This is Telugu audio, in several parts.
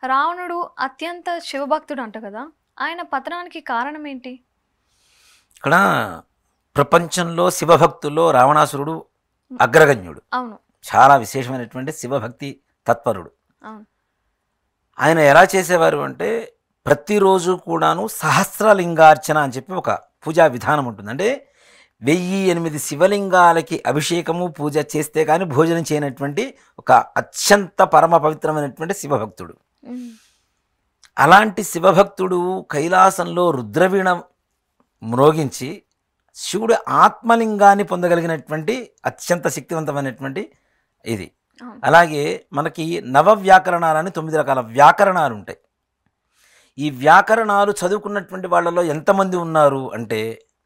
రావణుడు అత్యంత శివభక్తుడు అంట కదా! ఆయన పతనానికి కారణం ఏంటి? ఇక్కడ ప్రపంచంలో శివభక్తుల్లో రావణాసురుడు హ్మ్. అగ్రగణ్యుడు. అవును. చాలా విశేషమైనటువంటి శివభక్తి తత్పరుడు. అవును. ఆయన ఎలా చేసేవారు అంటే ప్రతిరోజు కూడాను సహస్రలింగార్చన అని చెప్పి ఒక పూజా విధానం ఉంటుంది. అంటే 1008 శివలింగాలకి అభిషేకము పూజ చేస్తే కానీ భోజనం చేయనటువంటి ఒక అత్యంత పరమ పవిత్రమైనటువంటి శివభక్తుడు. హ్మ్. అలాంటి శివభక్తుడు కైలాసంలో రుద్రవీణ మ్రోగించి శివుడు ఆత్మలింగాన్ని పొందగలిగినటువంటి అత్యంత శక్తివంతమైనటువంటి ఇది. అవును. అలాగే మనకి నవవ్యాకరణాలని 9 రకాల వ్యాకరణాలు ఉంటాయి. ఈ వ్యాకరణాలు చదువుకున్నటువంటి వాళ్ళలో ఎంతమంది ఉన్నారు అంటే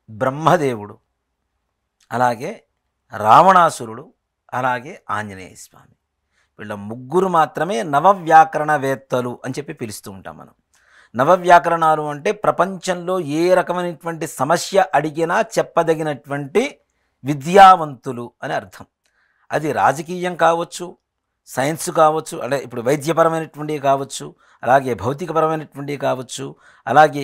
బ్రహ్మదేవుడు, అలాగే రావణాసురుడు, అలాగే ఆంజనేయ స్వామి. వీళ్ళ ముగ్గురు మాత్రమే నవవ్యాకరణవేత్తలు అని చెప్పి పిలుస్తూ ఉంటాం మనం. నవవ్యాకరణాలు అంటే ప్రపంచంలో ఏ రకమైనటువంటి సమస్య అడిగినా చెప్పదగినటువంటి విద్యావంతులు అని అర్థం. అది రాజకీయం కావచ్చు, సైన్స్ కావచ్చు, అంటే ఇప్పుడు వైద్యపరమైనటువంటివి కావచ్చు, అలాగే భౌతికపరమైనటువంటివి కావచ్చు, అలాగే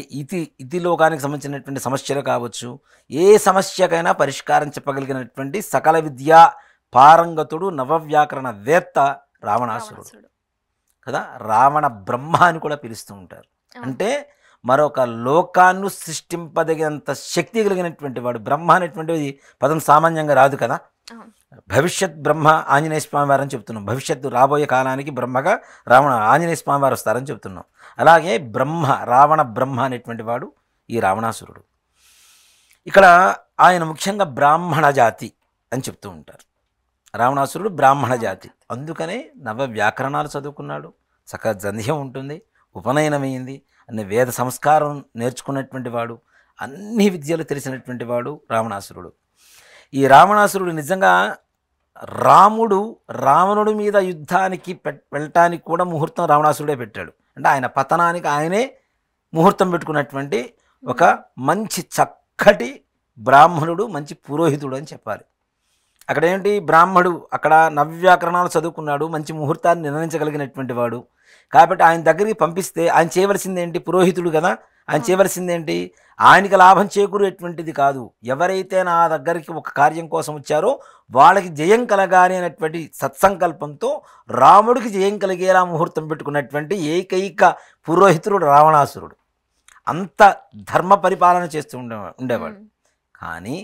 ఇతిలోకానికి సంబంధించినటువంటి సమస్యలు కావచ్చు, ఏ సమస్యకైనా పరిష్కారం చెప్పగలిగినటువంటి సకల విద్యా పారంగతుడు నవవ్యాకరణవేత్త రావణాసురుడు కదా. రావణ బ్రహ్మ అని కూడా పిలుస్తూ ఉంటారు. అంటే మరొక లోకాన్ని సృష్టింపదగినంత శక్తి కలిగినటువంటి వాడు. బ్రహ్మ అనేటువంటిది పదం సామాన్యంగా రాదు కదా. భవిష్యత్ బ్రహ్మ ఆంజనేయ స్వామి వారని చెప్తున్నాం. భవిష్యత్తు రాబోయే కాలానికి బ్రహ్మగా ఆంజనేయ స్వామి వారు వస్తారని చెప్తున్నాం. అలాగే బ్రహ్మ, రావణ బ్రహ్మ అనేటువంటి వాడు ఈ రావణాసురుడు. ఇక్కడ ఆయన ముఖ్యంగా బ్రాహ్మణ జాతి అని చెప్తూ ఉంటారు. రావణాసురుడు బ్రాహ్మణ జాతి, అందుకనే నవ వ్యాకరణాలు చదువుకున్నాడు, సకల జంధ్యం ఉంటుంది, ఉపనయనమైంది, అన్ని వేద సంస్కారం నేర్చుకున్నటువంటి వాడు, అన్ని విద్యలు తెలిసినటువంటి వాడు రావణాసురుడు. ఈ రావణాసురుడు నిజంగా రావణుడి మీద యుద్ధానికి వెళ్ళటానికి కూడా ముహూర్తం రావణాసురుడే పెట్టాడు. అంటే ఆయన పతనానికి ఆయనే ముహూర్తం పెట్టుకున్నటువంటి ఒక మంచి చక్కటి బ్రాహ్మణుడు, మంచి పురోహితుడు అని చెప్పాలి. అక్కడ ఏంటి, బ్రాహ్మడు అక్కడ నవ్యాకరణాలు చదువుకున్నాడు, మంచి ముహూర్తాన్ని నిర్ణయించగలిగినటువంటి వాడు. కాబట్టి ఆయన దగ్గరికి పంపిస్తే ఆయన చేయవలసిందేంటి, పురోహితుడు కదా, ఆయన చేయవలసిందేంటి, ఆయనకి లాభం చేకూరేటువంటిది కాదు. ఎవరైతే నా దగ్గరికి ఒక కార్యం కోసం వచ్చారో వాళ్ళకి జయం కలగాలి అనేటువంటి సత్సంకల్పంతో రాముడికి జయం కలిగేలా ముహూర్తం పెట్టుకున్నటువంటి ఏకైక పురోహితుడు రావణాసురుడు. అంత ధర్మ పరిపాలన చేస్తూ ఉండేవాడు. కానీ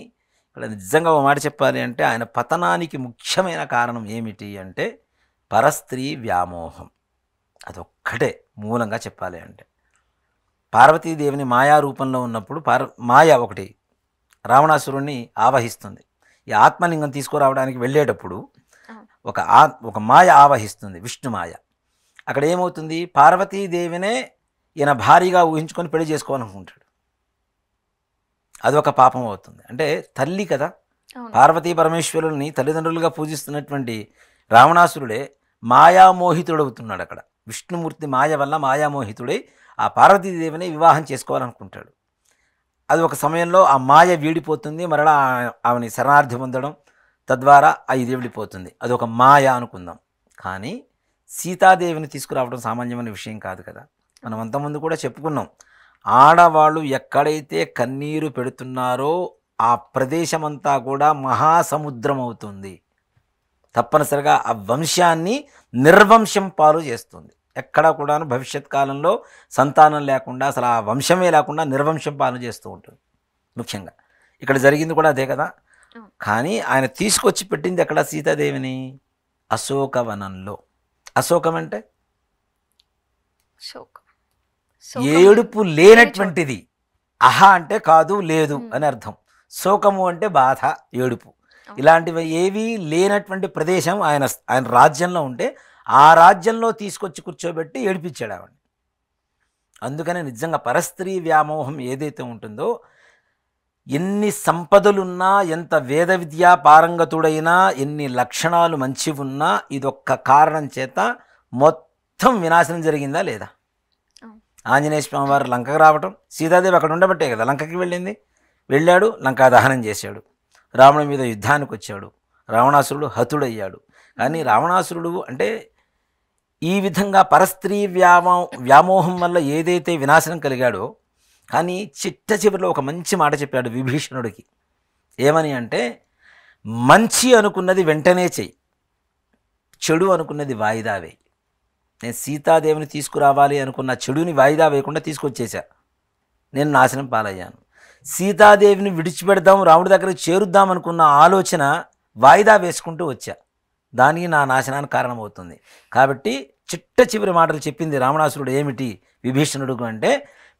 ఇక్కడ నిజంగా ఒక మాట చెప్పాలి అంటే ఆయన పతనానికి ముఖ్యమైన కారణం ఏమిటి అంటే పరస్త్రీ వ్యామోహం. అదొక్కటే మూలంగా చెప్పాలి. అంటే పార్వతీదేవిని మాయా రూపంలో ఉన్నప్పుడు మాయ ఒకటి రావణాసురుణ్ణి ఆవహిస్తుంది. ఈ ఆత్మలింగం తీసుకురావడానికి వెళ్ళేటప్పుడు ఒక మాయ ఆవహిస్తుంది, విష్ణుమాయ. అక్కడ ఏమవుతుంది, పార్వతీదేవినే ఈయన భారీగా ఊహించుకొని పెళ్లి చేసుకోవాలనుకుంటాడు. అదొక పాపం అవుతుంది. అంటే తల్లి కదా, పార్వతీ పరమేశ్వరుల్ని తల్లిదండ్రులుగా పూజిస్తున్నటువంటి రావణాసురుడే మాయామోహితుడవుతున్నాడు. అక్కడ విష్ణుమూర్తి మాయ వల్ల మాయామోహితుడై ఆ పార్వతీదేవిని వివాహం చేసుకోవాలనుకుంటాడు. అది ఒక సమయంలో ఆ మాయ వీడిపోతుంది, మరలా ఆమెని శరణార్థి పొందడం, తద్వారా ఇది వీడిపోతుంది. అదొక మాయ అనుకుందాం. కానీ సీతాదేవిని తీసుకురావడం సామాన్యమైన విషయం కాదు కదా. మనం అంతకుముందు కూడా చెప్పుకున్నాం, ఆడవాళ్ళు ఎక్కడైతే కన్నీరు పెడుతున్నారో ఆ ప్రదేశమంతా కూడా మహాసముద్రం అవుతుంది. తప్పనిసరిగా ఆ వంశాన్ని నిర్వంశం పాలు చేస్తుంది. ఎక్కడా కూడాను భవిష్యత్ కాలంలో సంతానం లేకుండా, అసలు ఆ వంశమే లేకుండా నిర్వంశం పాలన చేస్తూ ఉంటుంది. ముఖ్యంగా ఇక్కడ జరిగింది కూడా అదే కదా. కానీ ఆయన తీసుకొచ్చి పెట్టింది ఎక్కడ, సీతాదేవిని అశోకవనంలో. అశోకం అంటే ఏడుపు లేనటువంటిది. అహ అంటే కాదు, లేదు అని అర్థం. శోకము అంటే బాధ, ఏడుపు. ఇలాంటివి ఏవి లేనటువంటి ప్రదేశం ఆయన రాజ్యంలో ఉంటే ఆ రాజ్యంలో తీసుకొచ్చి కూర్చోబెట్టి ఏడిపించాడు ఆవిడ. అందుకనే నిజంగా పరస్త్రీ వ్యామోహం ఏదైతే ఉంటుందో, ఎన్ని సంపదలున్నా, ఎంత వేద విద్యా పారంగతుడైనా, ఎన్ని లక్షణాలు మంచి ఉన్నా, ఇదొక్క కారణం చేత మొత్తం వినాశనం జరిగిందా లేదా. ఆంజనేయ స్వామి వారు లంకకు రావటం, సీతాదేవి అక్కడ ఉండబట్టే కదా లంకకి వెళ్ళింది. వెళ్ళాడు, లంకా దహనం చేశాడు, రావణుడి మీద యుద్ధానికి వచ్చాడు, రావణాసురుడు హతుడయ్యాడు. కానీ రావణాసురుడు అంటే ఈ విధంగా పరస్త్రీ వ్యామోహం వల్ల ఏదైతే వినాశనం కలిగాడో, కానీ చిట్ట చివరిలో ఒక మంచి మాట చెప్పాడు విభీషణుడికి. ఏమని అంటే, మంచి అనుకున్నది వెంటనే చెయ్యి, చెడు అనుకున్నది వాయిదా వేయి. నేను సీతాదేవిని తీసుకురావాలి అనుకున్న చెడుని వాయిదా వేయకుండా తీసుకొచ్చేసా, నేను నాశనం పాలయ్యాను. సీతాదేవిని విడిచిపెడదాం, రాముడి దగ్గరికి చేరుద్దాం అనుకున్న ఆలోచన వాయిదా వేసుకుంటూ వచ్చా, దానికి నా నాశనానికి కారణమవుతుంది. కాబట్టి చిట్ట చివరి మాటలు చెప్పింది రావణాసురుడు ఏమిటి విభీషణుడు అంటే,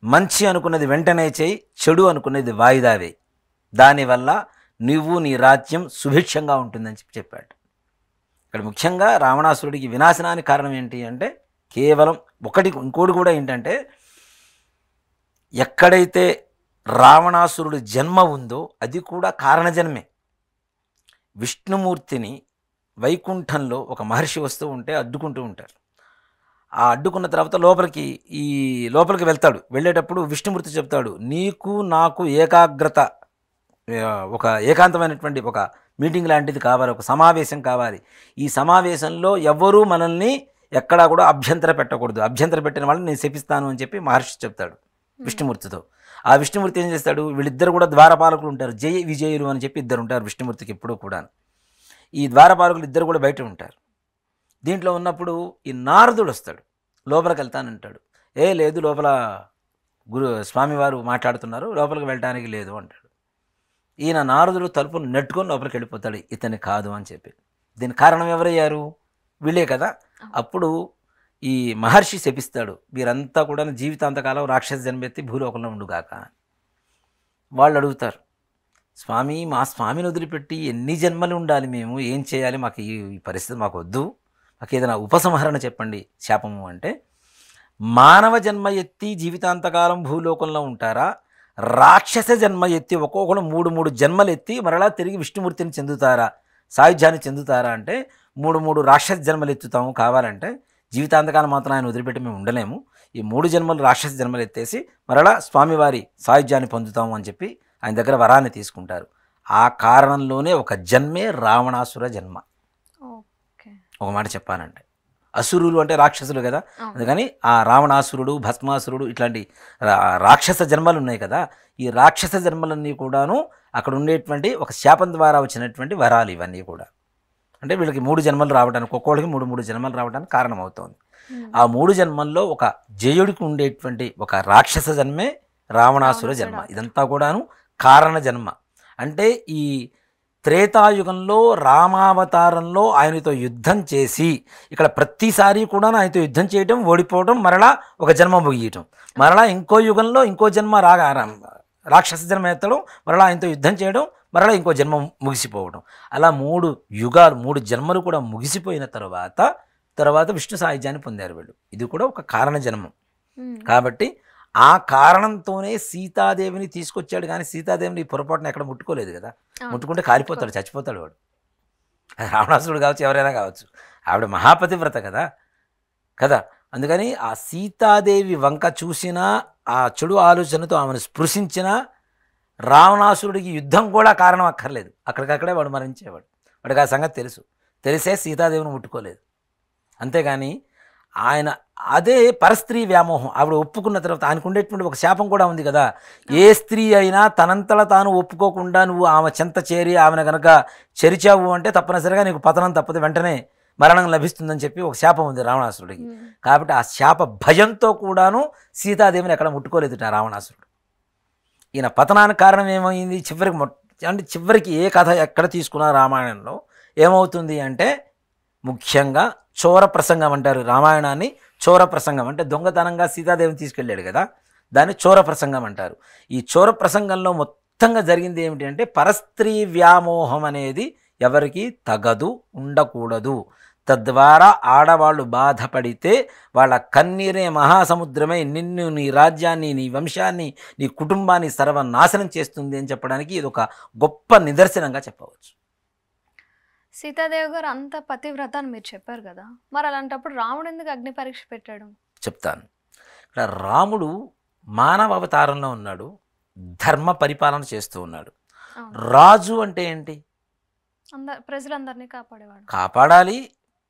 మంచి అనుకున్నది వెంటనే చేయి, చెడు అనుకున్నది వాయిదా వేయి, దానివల్ల నువ్వు నీ రాజ్యం సుభిక్షంగా ఉంటుందని చెప్పాడు. ఇక్కడ ముఖ్యంగా రావణాసురుడికి వినాశనానికి కారణం ఏంటి అంటే, కేవలం ఇంకోటి కూడా ఏంటంటే, ఎక్కడైతే రావణాసురుడు జన్మ ఉందో అది కూడా కారణజన్మే. విష్ణుమూర్తిని వైకుంఠంలో ఒక మహర్షి వస్తూ ఉంటే అడ్డుకుంటూ ఉంటారు. ఆ అడ్డుకున్న తర్వాత లోపలికి వెళ్తాడు. వెళ్ళేటప్పుడు విష్ణుమూర్తి చెప్తాడు, నీకు నాకు ఏకాగ్రత, ఒక ఏకాంతమైనటువంటి ఒక మీటింగ్ లాంటిది కావాలి, ఒక సమావేశం కావాలి. ఈ సమావేశంలో ఎవ్వరూ మనల్ని ఎక్కడా కూడా అభ్యంతర పెట్టకూడదు, అభ్యంతర పెట్టిన వాళ్ళని నేను శపిస్తాను అని చెప్పి మహర్షి చెప్తాడు విష్ణుమూర్తితో. ఆ విష్ణుమూర్తి ఏం చేస్తాడు, వీళ్ళిద్దరు కూడా ద్వారపాలకులు ఉంటారు, జయ విజయులు అని చెప్పి ఇద్దరు ఉంటారు విష్ణుమూర్తికి ఎప్పుడూ కూడా. ఈ ద్వారపాలకులు ఇద్దరు కూడా బయట ఉంటారు. దీంట్లో ఉన్నప్పుడు ఈ నారదుడు వస్తాడు, లోపలికి వెళ్తానంటాడు. లేదు, లోపల స్వామివారు మాట్లాడుతున్నారు, లోపలికి వెళ్ళడానికి లేదు అంటాడు. ఈయన నారదుడు తలుపును నెట్టుకొని లోపలికి వెళ్ళిపోతాడు, ఇతని కాదు అని చెప్పి. దీనికి కారణం ఎవరయ్యారు, వీళ్ళే కదా. అప్పుడు ఈ మహర్షి శపిస్తాడు, వీరంతా కూడా జీవితాంతకాలం రాక్షస జన్మెత్తి భూలోకంలో ఉండుగాక. వాళ్ళు అడుగుతారు, స్వామి, మా స్వామిని వదిలిపెట్టి ఎన్ని జన్మలు ఉండాలి, మేము ఏం చేయాలి, మాకు ఈ పరిస్థితి మాకు వద్దు, మాకు ఏదైనా ఉపసంహరణ చెప్పండి శాపము అంటే, మానవ జన్మ ఎత్తి జీవితాంతకాలం భూలోకంలో ఉంటారా, రాక్షస జన్మ ఎత్తి ఒక్కొక్కరు 3 జన్మలు ఎత్తి మరలా తిరిగి విష్ణుమూర్తిని చెందుతారా, సాయుధ్యాన్ని చెందుతారా అంటే, 3 రాక్షస జన్మలు ఎత్తుతాము, కావాలంటే జీవితాంతకాలం మాత్రం ఆయన వదిలిపెట్టి మేము ఉండలేము, ఈ 3 జన్మలు రాక్షస జన్మలు ఎత్తేసి మరలా స్వామివారి సాయుధ్యాన్ని పొందుతాము అని చెప్పి ఆయన దగ్గర వరాన్ని తీసుకుంటారు. ఆ కారణంలోనే ఒక జన్మే రావణాసుర జన్మ. ఒక మాట చెప్పానంటే, అసురులు అంటే రాక్షసులు కదా, అందుకని ఆ రావణాసురుడు, భస్మాసురుడు ఇట్లాంటి రాక్షస జన్మలు ఉన్నాయి కదా, ఈ రాక్షస జన్మలన్నీ కూడాను అక్కడ ఉండేటువంటి ఒక శాపం ద్వారా వచ్చినటువంటి వరాలు ఇవన్నీ కూడా. అంటే వీళ్ళకి 3 జన్మలు రావడానికి, ఒక్కొక్కడికి 3 జన్మలు రావడానికి కారణమవుతోంది. ఆ 3 జన్మల్లో ఒక జయుడికి ఉండేటువంటి ఒక రాక్షస జన్మే రావణాసుర జన్మ. ఇదంతా కూడాను కారణ జన్మ. అంటే ఈ త్రేతాయుగంలో రామావతారంలో ఆయనతో యుద్ధం చేసి, ఇక్కడ ప్రతిసారి కూడా ఆయనతో యుద్ధం చేయటం, ఓడిపోవటం, మరలా ఒక జన్మ ముగియటం, మరలా ఇంకో యుగంలో ఇంకో జన్మ రాక్షస జన్మ ఎత్తడం, మరలా ఆయనతో యుద్ధం చేయడం, మరలా ఇంకో జన్మ ముగిసిపోవడం. అలా 3 యుగాలు 3 జన్మలు కూడా ముగిసిపోయిన తర్వాత విష్ణు సాయుధ్యాన్ని పొందారు వీళ్ళు. ఇది కూడా ఒక కారణ జన్మం. కాబట్టి ఆ కారణంతోనే సీతాదేవిని తీసుకొచ్చాడు, కానీ సీతాదేవిని పొరపాటున ఎక్కడ ముట్టుకోలేదు కదా. ముట్టుకుంటే కాలిపోతాడు, చచ్చిపోతాడు వాడు. రావణాసురుడు కావచ్చు, ఎవరైనా కావచ్చు, ఆవిడ మహాపతివ్రత కదా. అందుకని ఆ సీతాదేవి వంక చూసినా, ఆ చెడు ఆలోచనతో ఆమెను స్పృశించినా రావణాసురుడికి యుద్ధం కూడా కారణం అక్కర్లేదు, అక్కడికక్కడే వాడు మరణించేవాడు. వాడికి ఆ సంగతి తెలిసే సీతాదేవిని ముట్టుకోలేదు. అంతేగాని ఆయన అదే పరస్త్రీ వ్యామోహం. ఆవిడ ఒప్పుకున్న తర్వాత ఆయనకు ఉండేటువంటి ఒక శాపం కూడా ఉంది కదా, ఏ స్త్రీ అయినా తనంతట తాను ఒప్పుకోకుండా నువ్వు ఆమె చెంత చేరి ఆమెను కనుక చెరిచావు అంటే తప్పనిసరిగా నీకు పతనం తప్పదు, వెంటనే మరణం లభిస్తుందని చెప్పి ఒక శాపం ఉంది రావణాసురుడికి. కాబట్టి ఆ శాప భయంతో కూడాను సీతాదేవిని ఎక్కడ ముట్టుకోలేదు రావణాసురుడు. ఈయన పతనానికి కారణం ఏమైంది, చివరికి ఏ కథ ఎక్కడ తీసుకున్నా రామాయణంలో ఏమవుతుంది అంటే, ముఖ్యంగా చోర ప్రసంగం అంటారు రామాయణాన్ని. చోర ప్రసంగం అంటే దొంగతనంగా సీతాదేవిని తీసుకెళ్ళాడు కదా, దాన్ని చోర ప్రసంగం అంటారు. ఈ చోర ప్రసంగంలో మొత్తంగా జరిగింది ఏమిటి అంటే, పరస్త్రీ వ్యామోహం అనేది ఎవరికి తగదు, ఉండకూడదు. తద్వారా ఆడవాళ్ళు బాధపడితే వాళ్ళ కన్నీరే మహాసముద్రమై నిన్ను, నీ రాజ్యాన్ని, నీ వంశాన్ని, నీ కుటుంబాన్ని సర్వనాశనం చేస్తుంది అని చెప్పడానికి ఇది ఒక గొప్ప నిదర్శనంగా చెప్పవచ్చు. సీతాదేవి గారు అంత పతివ్రత అని మీరు చెప్పారు కదా, మరి అలాంటప్పుడు రాముడు ఎందుకు అగ్ని పరీక్ష పెట్టాడు? చెప్తాను. ఇక్కడ రాముడు మానవ అవతారంలో ఉన్నాడు, ధర్మ పరిపాలన చేస్తూ ఉన్నాడు. రాజు అంటే ఏంటి, ప్రజలందరినీ కాపాడేవాడు. కాపాడాలి,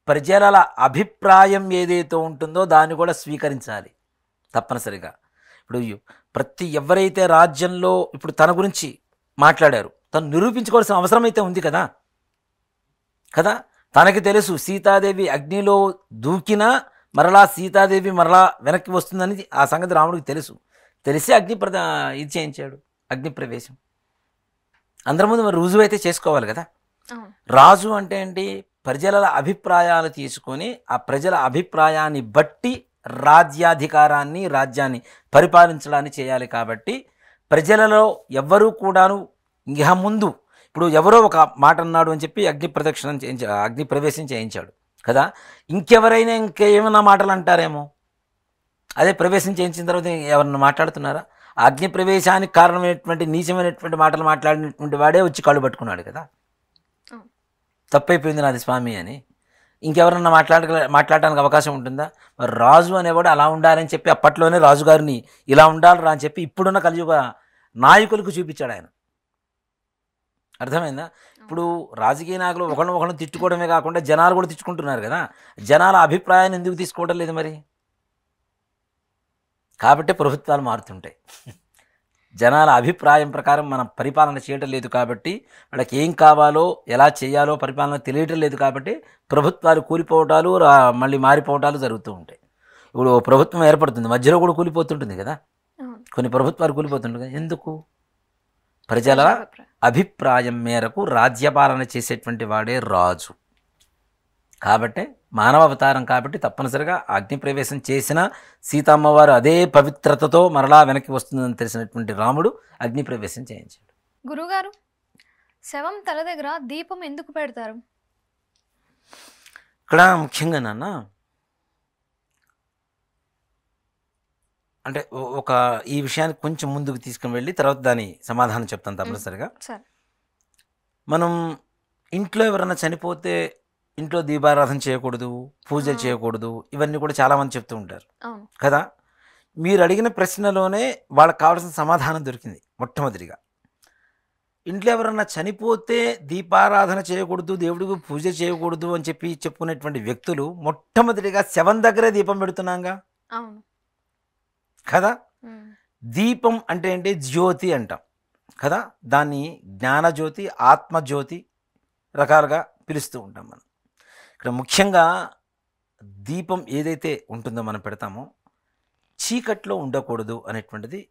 ప్రజల అభిప్రాయం ఏదైతే ఉంటుందో దాన్ని కూడా స్వీకరించాలి తప్పనిసరిగా. ఇప్పుడు ఎవరైతే రాజ్యంలో ఇప్పుడు తన గురించి మాట్లాడారు, తను నిరూపించుకోవాల్సిన అవసరం అయితే ఉంది కదా కదా తనకి తెలుసు సీతాదేవి అగ్నిలో దూకినా మరలా సీతాదేవి మరలా వెనక్కి వస్తుందని ఆ సంగతి రాముడికి తెలుసు. తెలిసి ఇది చేయించాడు, అగ్ని ప్రవేశం. అందరి ముందు మరి రుజువు అయితే చేసుకోవాలి కదా. రాజు అంటే ఏంటి? ప్రజల అభిప్రాయాలు తీసుకొని ఆ ప్రజల అభిప్రాయాన్ని బట్టి రాజ్యాన్ని పరిపాలించడాన్ని చేయాలి. కాబట్టి ప్రజలలో ఎవ్వరూ కూడాను ఇహ ముందు ఇప్పుడు ఎవరో ఒక మాట అన్నాడు అని చెప్పి అగ్ని ప్రవేశం చేయించాడు కదా. ఇంకెవరైనా ఇంకేమైనా మాటలు అంటారేమో, అదే ప్రవేశం చేయించిన తర్వాత ఎవరన్నా మాట్లాడుతున్నారా? అగ్ని ప్రవేశానికి కారణమైనటువంటి నీచమైనటువంటి మాటలు మాట్లాడినటువంటి వాడే వచ్చి కాళ్ళు పట్టుకున్నాడు కదా. తప్పైపోయింది నాది స్వామి అని ఇంకెవరన్నా మాట్లాడడానికి అవకాశం ఉంటుందా? మరి రాజు అనేవాడు అలా ఉండాలని చెప్పి అప్పట్లోనే రాజుగారిని ఇలా ఉండాలిరా అని చెప్పి ఇప్పుడున్న కలియుగ నాయకులకు చూపించాడు ఆయన. అర్థమైందా? ఇప్పుడు రాజకీయ నాయకులు ఒకరిని తిట్టుకోవడమే కాకుండా జనాలు కూడా తిట్టుకుంటున్నారు కదా. జనాల అభిప్రాయాన్ని ఎందుకు తీసుకోవడం లేదు మరి? కాబట్టి ప్రభుత్వాలు మారుతుంటాయి. జనాల అభిప్రాయం ప్రకారం మనం పరిపాలన చేయటం లేదు కాబట్టి, వాళ్ళకి ఏం కావాలో ఎలా చేయాలో పరిపాలన తెలియటం లేదు కాబట్టి ప్రభుత్వాలు కూలిపోవటాలు మళ్ళీ మారిపోవటాలు జరుగుతూ ఉంటాయి. ఇప్పుడు ప్రభుత్వం ఏర్పడుతుంది, మధ్యలో కూడా కూలిపోతుంటుంది కదా. కొన్ని ప్రభుత్వాలు కూలిపోతుంటుంది కదా. ఎందుకు? ప్రజల అభిప్రాయం మేరకు రాజ్యపాలన చేసేటువంటి వాడే రాజు. కాబట్టి మానవ అవతారం కాబట్టి తప్పనిసరిగా అగ్ని ప్రవేశం చేసిన సీతమ్మవారు అదే పవిత్రతతో మరలా వెనక్కి వస్తుందని తెలిసినటువంటి రాముడు అగ్ని ప్రవేశం చేయించాడు. గురుగారు, శవం తల దగ్గర దీపం ఎందుకు పెడతారు? ఇక్కడ ముఖ్యంగా నాన్న అంటే ఈ విషయాన్ని కొంచెం ముందుకు తీసుకుని వెళ్ళి తర్వాత దాని సమాధానం చెప్తాను తప్పనిసరిగా. మనం ఇంట్లో ఎవరైనా చనిపోతే ఇంట్లో దీపారాధన చేయకూడదు, పూజలు చేయకూడదు, ఇవన్నీ కూడా చాలామంది చెప్తూ ఉంటారు కదా. మీరు అడిగిన ప్రశ్నలోనే వాళ్ళకి కావాల్సిన సమాధానం దొరికింది. మొట్టమొదటిగా ఇంట్లో ఎవరన్నా చనిపోతే దీపారాధన చేయకూడదు, దేవుడికి పూజ చేయకూడదు అని చెప్పి చెప్పుకునేటువంటి వ్యక్తులు మొట్టమొదటిగా శవం దగ్గరే దీపం పెడుతున్నాగా కదా. దీపం అంటే ఏంటి? జ్యోతి అంటాం కదా. దాన్ని జ్ఞానజ్యోతి, ఆత్మజ్యోతి రకాలుగా పిలుస్తూ ఉంటాం మనం. ఇక్కడ ముఖ్యంగా దీపం ఏదైతే ఉంటుందో మనం పెడతామో చీకట్లో ఉండకూడదు అనేటువంటిది,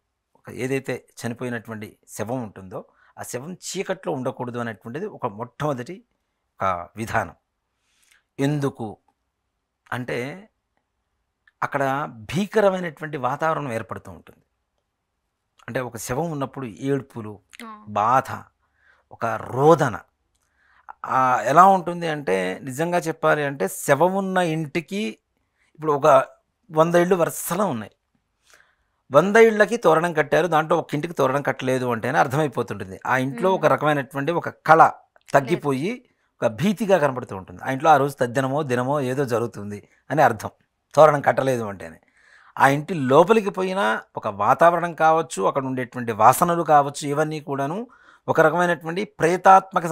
ఏదైతే చనిపోయినటువంటి శవం ఉంటుందో ఆ శవం చీకట్లో ఉండకూడదు అనేటువంటిది ఒక మొట్టమొదటి ఒక విధానం. ఎందుకు అంటే అక్కడ భీకరమైనటువంటి వాతావరణం ఏర్పడుతూ ఉంటుంది. అంటే ఒక శవం ఉన్నప్పుడు ఏడుపులు, బాధ, ఒక రోదన ఎలా ఉంటుంది అంటే, నిజంగా చెప్పాలి అంటే శవం ఉన్న ఇంటికి ఇప్పుడు ఒక 100 ఇళ్ళు వరుసలో ఉన్నాయి. 100 ఇళ్ళకి తోరణం కట్టారు, దాంట్లో ఒక ఇంటికి తోరణం కట్టలేదు అంటేనే అర్థమైపోతుంటుంది ఆ ఇంట్లో ఒక రకమైనటువంటి ఒక కళ తగ్గిపోయి ఒక భీతిగా కనబడుతూ ఉంటుంది. ఆ ఇంట్లో ఆ రోజు తద్దినమో దినమో ఏదో జరుగుతుంది అని అర్థం, తోరణం కట్టలేదు అంటేనే. ఆ ఇంటి లోపలికి పోయినా ఒక వాతావరణం కావచ్చు, అక్కడ ఉండేటువంటి వాసనలు కావచ్చు, ఇవన్నీ కూడాను ఒక రకమైనటువంటి ప్రేతానికి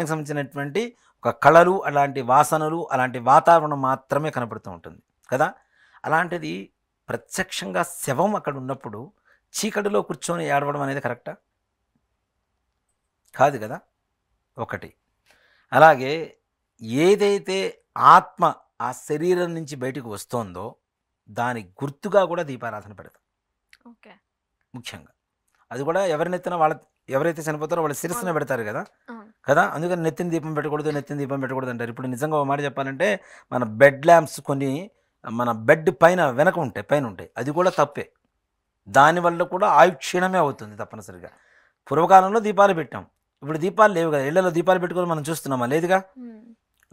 సంబంధించినటువంటి ఒక కళలు, అలాంటి వాసనలు, అలాంటి వాతావరణం మాత్రమే కనపడుతూ ఉంటుంది కదా. అలాంటిది ప్రత్యక్షంగా శవం అక్కడ ఉన్నప్పుడు చీకటిలో కూర్చొని ఏడవడం అనేది కరెక్టా? కాదు కదా. ఒకటి. అలాగే ఏదైతే ఆత్మ ఆ శరీరం నుంచి బయటకు వస్తోందో దాని గుర్తుగా కూడా దీపారాధన పెడతాం. ముఖ్యంగా అది కూడా ఎవరైతే చనిపోతారో వాళ్ళ శిరస్సున పెడతారు కదా కదా. అందుకని నెత్తిన దీపం పెట్టకూడదు అంటారు. ఇప్పుడు నిజంగా ఒక మాట చెప్పాలంటే మన బెడ్ ల్యాంప్స్ కొన్ని మన బెడ్ పైన ఉంటాయి, అది కూడా తప్పే. దానివల్ల కూడా ఆయుక్షీణమే అవుతుంది తప్పనిసరిగా. పూర్వకాలంలో దీపాలు పెట్టాం, ఇప్పుడు దీపాలు లేవు కదా. ఇళ్లలో దీపాలు పెట్టుకొని మనం చూస్తున్నామా? లేదుగా.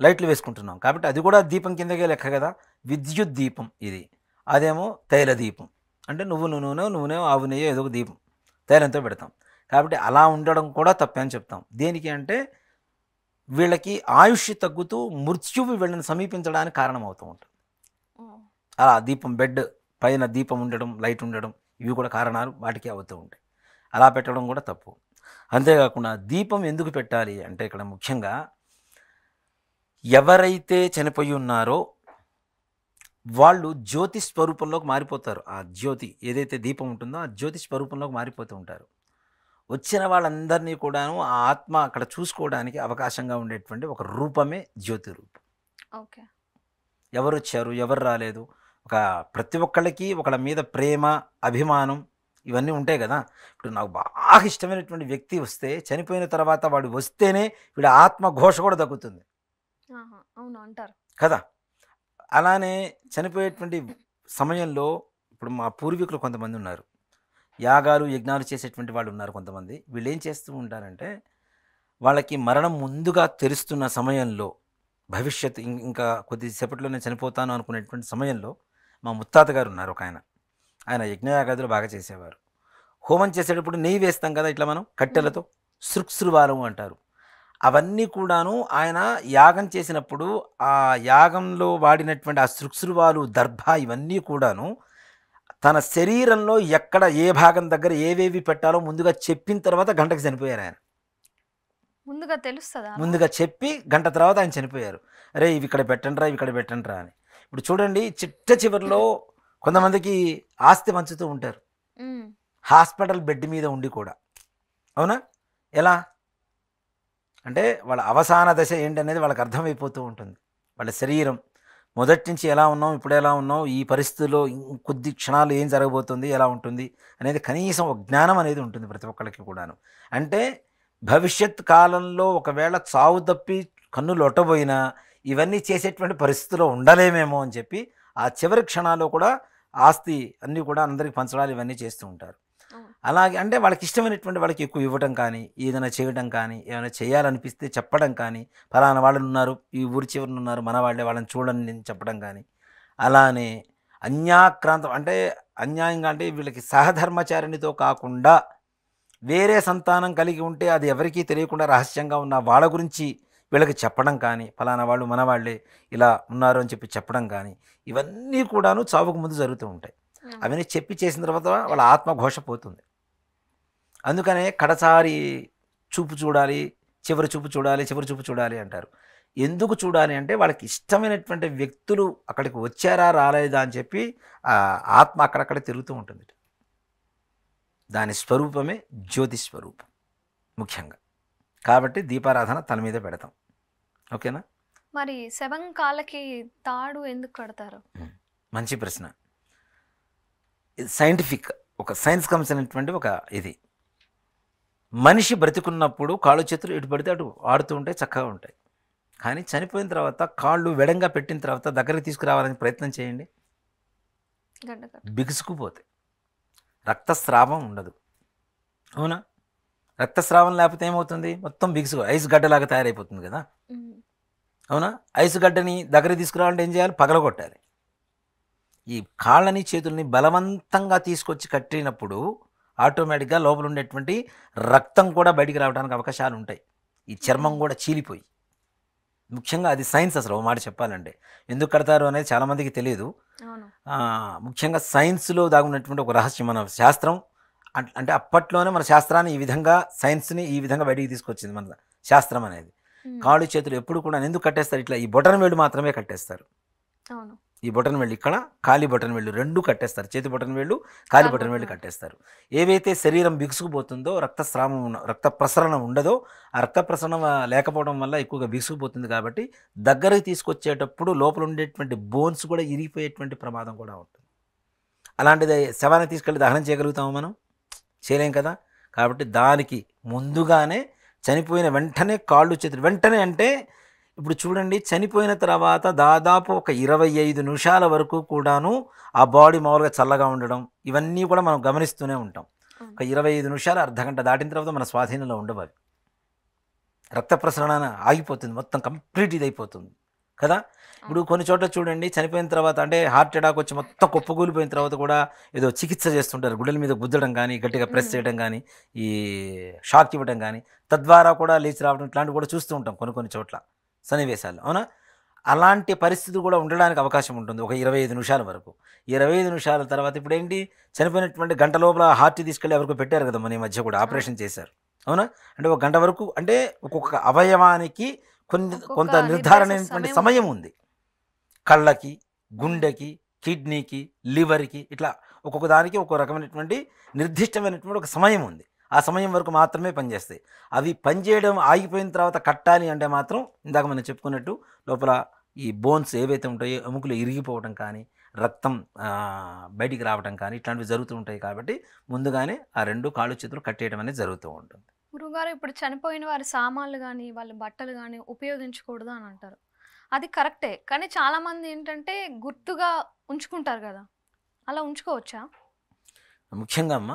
లైట్లు వేసుకుంటున్నాం కాబట్టి అది కూడా దీపం కిందకే లెక్క కదా. విద్యుత్ దీపం ఇది, అదేమో తైల దీపం అంటే నూనె ఆవు నెయ్యి ఏదో ఒక దీపం తైలంతో పెడతాం. కాబట్టి అలా ఉండడం కూడా తప్పే అని చెప్తాం. దేనికి అంటే వీళ్ళకి ఆయుష్ తగ్గుతూ మృత్యువు వీళ్ళని సమీపించడానికి కారణమవుతూ ఉంటుంది. అలా దీపం బెడ్ పైన దీపం ఉండడం, లైట్ ఉండడం, ఇవి కూడా కారణాలు వాటికి అవుతూ ఉంటాయి. అలా పెట్టడం కూడా తప్పు. అంతేకాకుండా దీపం ఎందుకు పెట్టాలి అంటే ఇక్కడ ముఖ్యంగా ఎవరైతే చనిపోయి ఉన్నారో వాళ్ళు జ్యోతి స్వరూపంలోకి మారిపోతారు. ఆ జ్యోతి ఏదైతే దీపం ఉంటుందో ఆ జ్యోతి స్వరూపంలోకి మారిపోతూ ఉంటారు. వచ్చిన వాళ్ళందరినీ కూడాను ఆ ఆత్మ అక్కడ చూసుకోవడానికి అవకాశంగా ఉండేటువంటి ఒక రూపమే జ్యోతి రూపం. ఓకే. ఎవరు వచ్చారు, ఎవరు రాలేదు, ఒక ప్రతి ఒక్కళ్ళకి ఒకళ్ళ మీద ప్రేమ, అభిమానం ఇవన్నీ ఉంటాయి కదా. ఇప్పుడు నాకు బాగా ఇష్టమైనటువంటి వ్యక్తి వస్తే చనిపోయిన తర్వాత వాడు వస్తేనే వీడి ఆత్మ ఘోష కూడా తగ్గుతుంది అవును అంటారు కదా. అలానే చనిపోయేటువంటి సమయంలో ఇప్పుడు మా పూర్వీకులు కొంతమంది ఉన్నారు, యాగాలు యజ్ఞాలు చేసేటువంటి వాళ్ళు ఉన్నారు కొంతమంది. వీళ్ళు ఏం చేస్తూ ఉంటారంటే వాళ్ళకి మరణం ముందుగా తెలుస్తున్న సమయంలో, భవిష్యత్ ఇంకా కొద్దిసేపట్లో నేను చనిపోతాను అనుకునేటువంటి సమయంలో, మా ముత్తాత గారు ఉన్నారు ఒక ఆయన. ఆయన యజ్ఞయాగాదులు బాగా చేసేవారు. హోమం చేసేటప్పుడు నెయ్యి వేస్తాం కదా ఇట్లా మనం కట్టెలతో, సృక్సృవాలం అంటారు. అవన్నీ కూడాను ఆయన యాగం చేసినప్పుడు ఆ యాగంలో వాడినటువంటి ఆ సృక్సృవాలు, దర్భ ఇవన్నీ కూడాను తన శరీరంలో ఎక్కడ ఏ భాగం దగ్గర ఏవేవి పెట్టాలో ముందుగా చెప్పిన తర్వాత గంటకు చనిపోయారు ఆయన. ముందుగా తెలుస్తుందా? ముందుగా చెప్పి గంట తర్వాత ఆయన చనిపోయారు. అరే ఇవి ఇక్కడ పెట్టండి రా, ఇవి ఇక్కడ పెట్టండి రా అని. ఇప్పుడు చూడండి చిట్ట చివరిలో కొంతమందికి ఆస్తి పంచుతూ ఉంటారు హాస్పిటల్ బెడ్ మీద ఉండి కూడా. అవునా? ఎలా అంటే వాళ్ళ అవసాన దశ ఏంటనేది వాళ్ళకి అర్థమైపోతూ ఉంటుంది. వాళ్ళ శరీరం మొదటి నుంచి ఎలా ఉన్నాం, ఇప్పుడు ఎలా ఉన్నాం, ఈ పరిస్థితుల్లో కొద్ది క్షణాలు ఏం జరగబోతుంది, ఎలా ఉంటుంది అనేది కనీసం ఒక జ్ఞానం అనేది ఉంటుంది ప్రతి ఒక్కరికి కూడాను. అంటే భవిష్యత్ కాలంలో ఒకవేళ చావు తప్పి కన్ను లొట్టబోయినా ఇవన్నీ చేసేటువంటి పరిస్థితిలో ఉండలేమేమో అని చెప్పి ఆ చివరి క్షణాల్లో కూడా ఆస్తి అన్నీ కూడా అందరికి పంచడాలు ఇవన్నీ చేస్తూ ఉంటారు. అలాగే అంటే వాళ్ళకి ఇష్టమైనటువంటి వాళ్ళకి ఎక్కువ ఇవ్వడం కానీ, ఏదైనా చేయడం కానీ, ఏమైనా చేయాలనిపిస్తే చెప్పడం కానీ, ఫలానా వాళ్ళు ఉన్నారు, ఈ ఊరి చివరన ఉన్నారు మన వాళ్ళే, వాళ్ళని చూడండి నేను చెప్పడం కానీ. అలానే అన్యాక్రాంతం అంటే అన్యాయంగా అంటే వీళ్ళకి సహధర్మచారిణితో కాకుండా వేరే సంతానం కలిగి ఉంటే అది ఎవరికీ తెలియకుండా రహస్యంగా ఉన్న వాళ్ళ గురించి వీళ్ళకి చెప్పడం కానీ, ఫలానా వాళ్ళు మన వాళ్ళే ఇలా ఉన్నారు అని చెప్పి చెప్పడం కానీ, ఇవన్నీ కూడాను చావుకు ముందు జరుగుతూ ఉంటాయి. అవన్నీ చెప్పి చేసిన తర్వాత వాళ్ళ ఆత్మఘోష పోతుంది. అందుకనే కడసారి చూపు చూడాలి, చివరి చూపు చూడాలి, చివరి చూపు చూడాలి అంటారు. ఎందుకు చూడాలి అంటే వాళ్ళకి ఇష్టమైనటువంటి వ్యక్తులు అక్కడికి వచ్చారా రాలేదా అని చెప్పి ఆత్మ అక్కడక్కడ తిరుగుతూ ఉంటుంది. దాని స్వరూపమే జ్యోతి స్వరూపం ముఖ్యంగా. కాబట్టి దీపారాధన తల మీద పెడతాం. ఓకేనా? మరి శవం కాళ్ళకి తాడు ఎందుకు కడతారు? మంచి ప్రశ్న. ఇది సైంటిఫిక్, ఒక సైన్స్ సంబంధించినటువంటి ఒక ఇది. మనిషి బ్రతికున్నప్పుడు కాళ్ళు చేతులు ఎటు పడితే అటు ఆడుతూ ఉంటాయి, చక్కగా ఉంటాయి. కానీ చనిపోయిన తర్వాత కాళ్ళు వెడంగా పెట్టిన తర్వాత దగ్గరికి తీసుకురావాలని ప్రయత్నం చేయండి, బిగుసుకుపోతాయి, రక్తస్రావం ఉండదు. అవునా? రక్తస్రావం లేకపోతే ఏమవుతుంది? మొత్తం బిగుసు ఐస్ గడ్డలాగా తయారైపోతుంది కదా. అవునా? ఐస్ గడ్డని దగ్గరికి తీసుకురావాలంటే ఏం చేయాలి? పగలగొట్టాలి. ఈ కాళ్ళని చేతుల్ని బలవంతంగా తీసుకొచ్చి కట్టినప్పుడు ఆటోమేటిక్గా లోపల ఉండేటువంటి రక్తం కూడా బయటికి రావడానికి అవకాశాలు ఉంటాయి. ఈ చర్మం కూడా చీలిపోయి. ముఖ్యంగా అది సైన్స్. అసలు ఓ మాట చెప్పాలంటే ఎందుకు కడతారు అనేది చాలామందికి తెలియదు. ముఖ్యంగా సైన్స్లో దాగున్నటువంటి ఒక రహస్యం. మన శాస్త్రం అంటే అప్పట్లోనే మన శాస్త్రాన్ని ఈ విధంగా, సైన్స్ని ఈ విధంగా బయటికి తీసుకొచ్చింది మన శాస్త్రం అనేది. కాళ్ళు చేతులు ఎప్పుడు కూడా ఎందుకు కట్టేస్తారు? ఇట్లా ఈ బొటన వేళ్ళు మాత్రమే కట్టేస్తారు. ఈ బొటన వేళ్ళు ఇక్కడ, కాలి బొటన వేళ్ళు రెండు కట్టేస్తారు. చేతి బొటన వేళ్ళు, కాలి బొటన వేళ్ళు కట్టేస్తారు. ఏవైతే శరీరం బిగుసుకుపోతుందో, రక్త ప్రసరణ ఉండదో, ఆ రక్త ప్రసరణ లేకపోవడం వల్ల ఎక్కువగా బిగుసుకుపోతుంది. కాబట్టి దగ్గరికి తీసుకొచ్చేటప్పుడు లోపల ఉండేటువంటి బోన్స్ కూడా ఇరిగిపోయేటువంటి ప్రమాదం కూడా ఉంటుంది. అలాంటిది శవాన్ని తీసుకెళ్ళి దహనం చేయగలుగుతాము మనం? చేయలేం కదా. కాబట్టి దానికి ముందుగానే చనిపోయిన వెంటనే కాళ్ళు చేతులు వెంటనే అంటే ఇప్పుడు చూడండి, చనిపోయిన తర్వాత దాదాపు ఒక 25 నిమిషాల వరకు కూడాను ఆ బాడీ మామూలుగా చల్లగా ఉండడం ఇవన్నీ కూడా మనం గమనిస్తూనే ఉంటాం. ఒక 25 నిమిషాలు, అర్ధగంట దాటిన తర్వాత మన స్వాధీనంలో ఉండవు. అవి రక్త ప్రసరణ ఆగిపోతుంది, మొత్తం కంప్లీట్ ఇది అయిపోతుంది కదా. ఇప్పుడు కొన్ని చోట్ల చూడండి, చనిపోయిన తర్వాత అంటే హార్ట్ అటాక్ వచ్చి మొత్తం కుప్పకూలిపోయిన తర్వాత కూడా ఏదో చికిత్స చేస్తుంటారు. గుడ్డల మీద గుద్దడం కానీ, గట్టిగా ప్రెస్ చేయడం కానీ, ఈ షాక్ ఇవ్వడం కానీ, తద్వారా కూడా లేచి రావడం ఇట్లాంటివి కూడా చూస్తూ ఉంటాం కొన్ని చోట్ల సన్నివేశాలు. అవునా? అలాంటి పరిస్థితి కూడా ఉండడానికి అవకాశం ఉంటుంది ఒక 25 నిమిషాల వరకు. 25 నిమిషాల తర్వాత ఇప్పుడు ఏంటి, చనిపోయినటువంటి గంట లోపల హార్ట్ తీసుకెళ్ళి ఎవరికి పెట్టారు కదా, మన ఈ మధ్య కూడా ఆపరేషన్ చేశారు. అవునా? అంటే ఒక గంట వరకు, అంటే ఒక్కొక్క అవయవానికి కొంత నిర్ధారణమైనటువంటి సమయం ఉంది. కళ్ళకి, గుండెకి, కిడ్నీకి, లివర్కి, ఇట్లా ఒక్కొక్క దానికి ఒక్కొక్క రకమైనటువంటి నిర్దిష్టమైనటువంటి ఒక సమయం ఉంది. ఆ సమయం వరకు మాత్రమే పనిచేస్తాయి. అవి పనిచేయడం ఆగిపోయిన తర్వాత కట్టాలి అంటే మాత్రం ఇందాక మనం చెప్పుకున్నట్టు లోపల ఈ బోన్స్ ఏవైతే ఉంటాయో ఎముకలు ఇరిగిపోవడం కానీ, రక్తం బయటికి రావడం కానీ ఇట్లాంటివి జరుగుతూ ఉంటాయి. కాబట్టి ముందుగానే ఆ 2 కాళ్ళు చేతులు కట్టేయడం అనేది జరుగుతూ ఉంటుంది. గురుగారు, ఇప్పుడు చనిపోయిన వారి సామాన్లు కానీ వాళ్ళ బట్టలు కానీ ఉపయోగించకూడదు అని అంటారు. అది కరెక్టే, కానీ చాలామంది ఏంటంటే గుర్తుగా ఉంచుకుంటారు కదా, అలా ఉంచుకోవచ్చా? ముఖ్యంగా అమ్మ,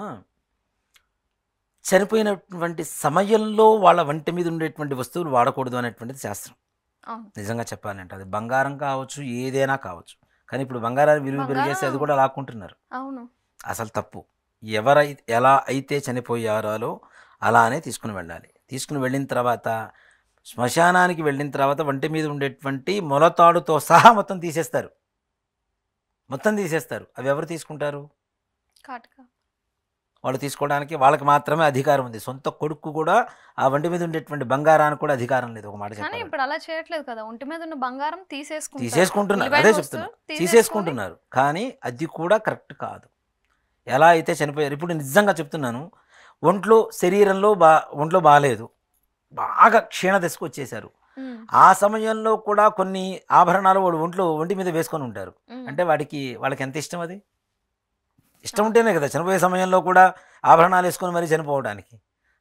చనిపోయినటువంటి సమయంలో వాళ్ళ వంటి మీద ఉండేటువంటి వస్తువులు వాడకూడదు అనేటువంటిది శాస్త్రం. నిజంగా చెప్పాలంటే అది బంగారం కావచ్చు, ఏదైనా కావచ్చు. కానీ ఇప్పుడు బంగారాన్ని విలువ పెరిగేసి అది కూడా లాక్కుంటున్నారు. అవును, అసలు తప్పు. ఎవరైతే ఎలా అయితే చనిపోయారో అలానే తీసుకుని వెళ్ళాలి. తీసుకుని వెళ్ళిన తర్వాత శ్మశానానికి వెళ్ళిన తర్వాత వంటి మీద ఉండేటువంటి మొలతాడుతో సహా మొత్తం తీసేస్తారు. అవి ఎవరు తీసుకుంటారు? వాళ్ళు తీసుకోవడానికి వాళ్ళకి మాత్రమే అధికారం ఉంది. సొంత కొడుకు కూడా ఆ వంటి మీద ఉండేటువంటి బంగారానికి కూడా అధికారం లేదు. ఒక మాట చెప్పాలి, ఇప్పుడు అలా చేయట్లేదు కదా, ఒంటి మీద ఉన్న బంగారం తీసేసుకుంటున్నారు. అదే చెప్తున్నా, తీసేసుకుంటున్నారు. కానీ అది కూడా కరెక్ట్ కాదు. ఎలా అయితే చనిపోయారు, ఇప్పుడు నిజంగా చెప్తున్నాను, శరీరంలో ఒంట్లో బాగాలేదు, బాగా క్షీణ దశకు వచ్చేసారు. ఆ సమయంలో కూడా కొన్ని ఆభరణాలు వాడు ఒంటి మీద వేసుకొని ఉంటారు. అంటే వాళ్ళకి ఎంత ఇష్టం? అది ఇష్టం ఉంటేనే కదా చనిపోయే సమయంలో కూడా ఆభరణాలు వేసుకొని మరీ చనిపోవడానికి.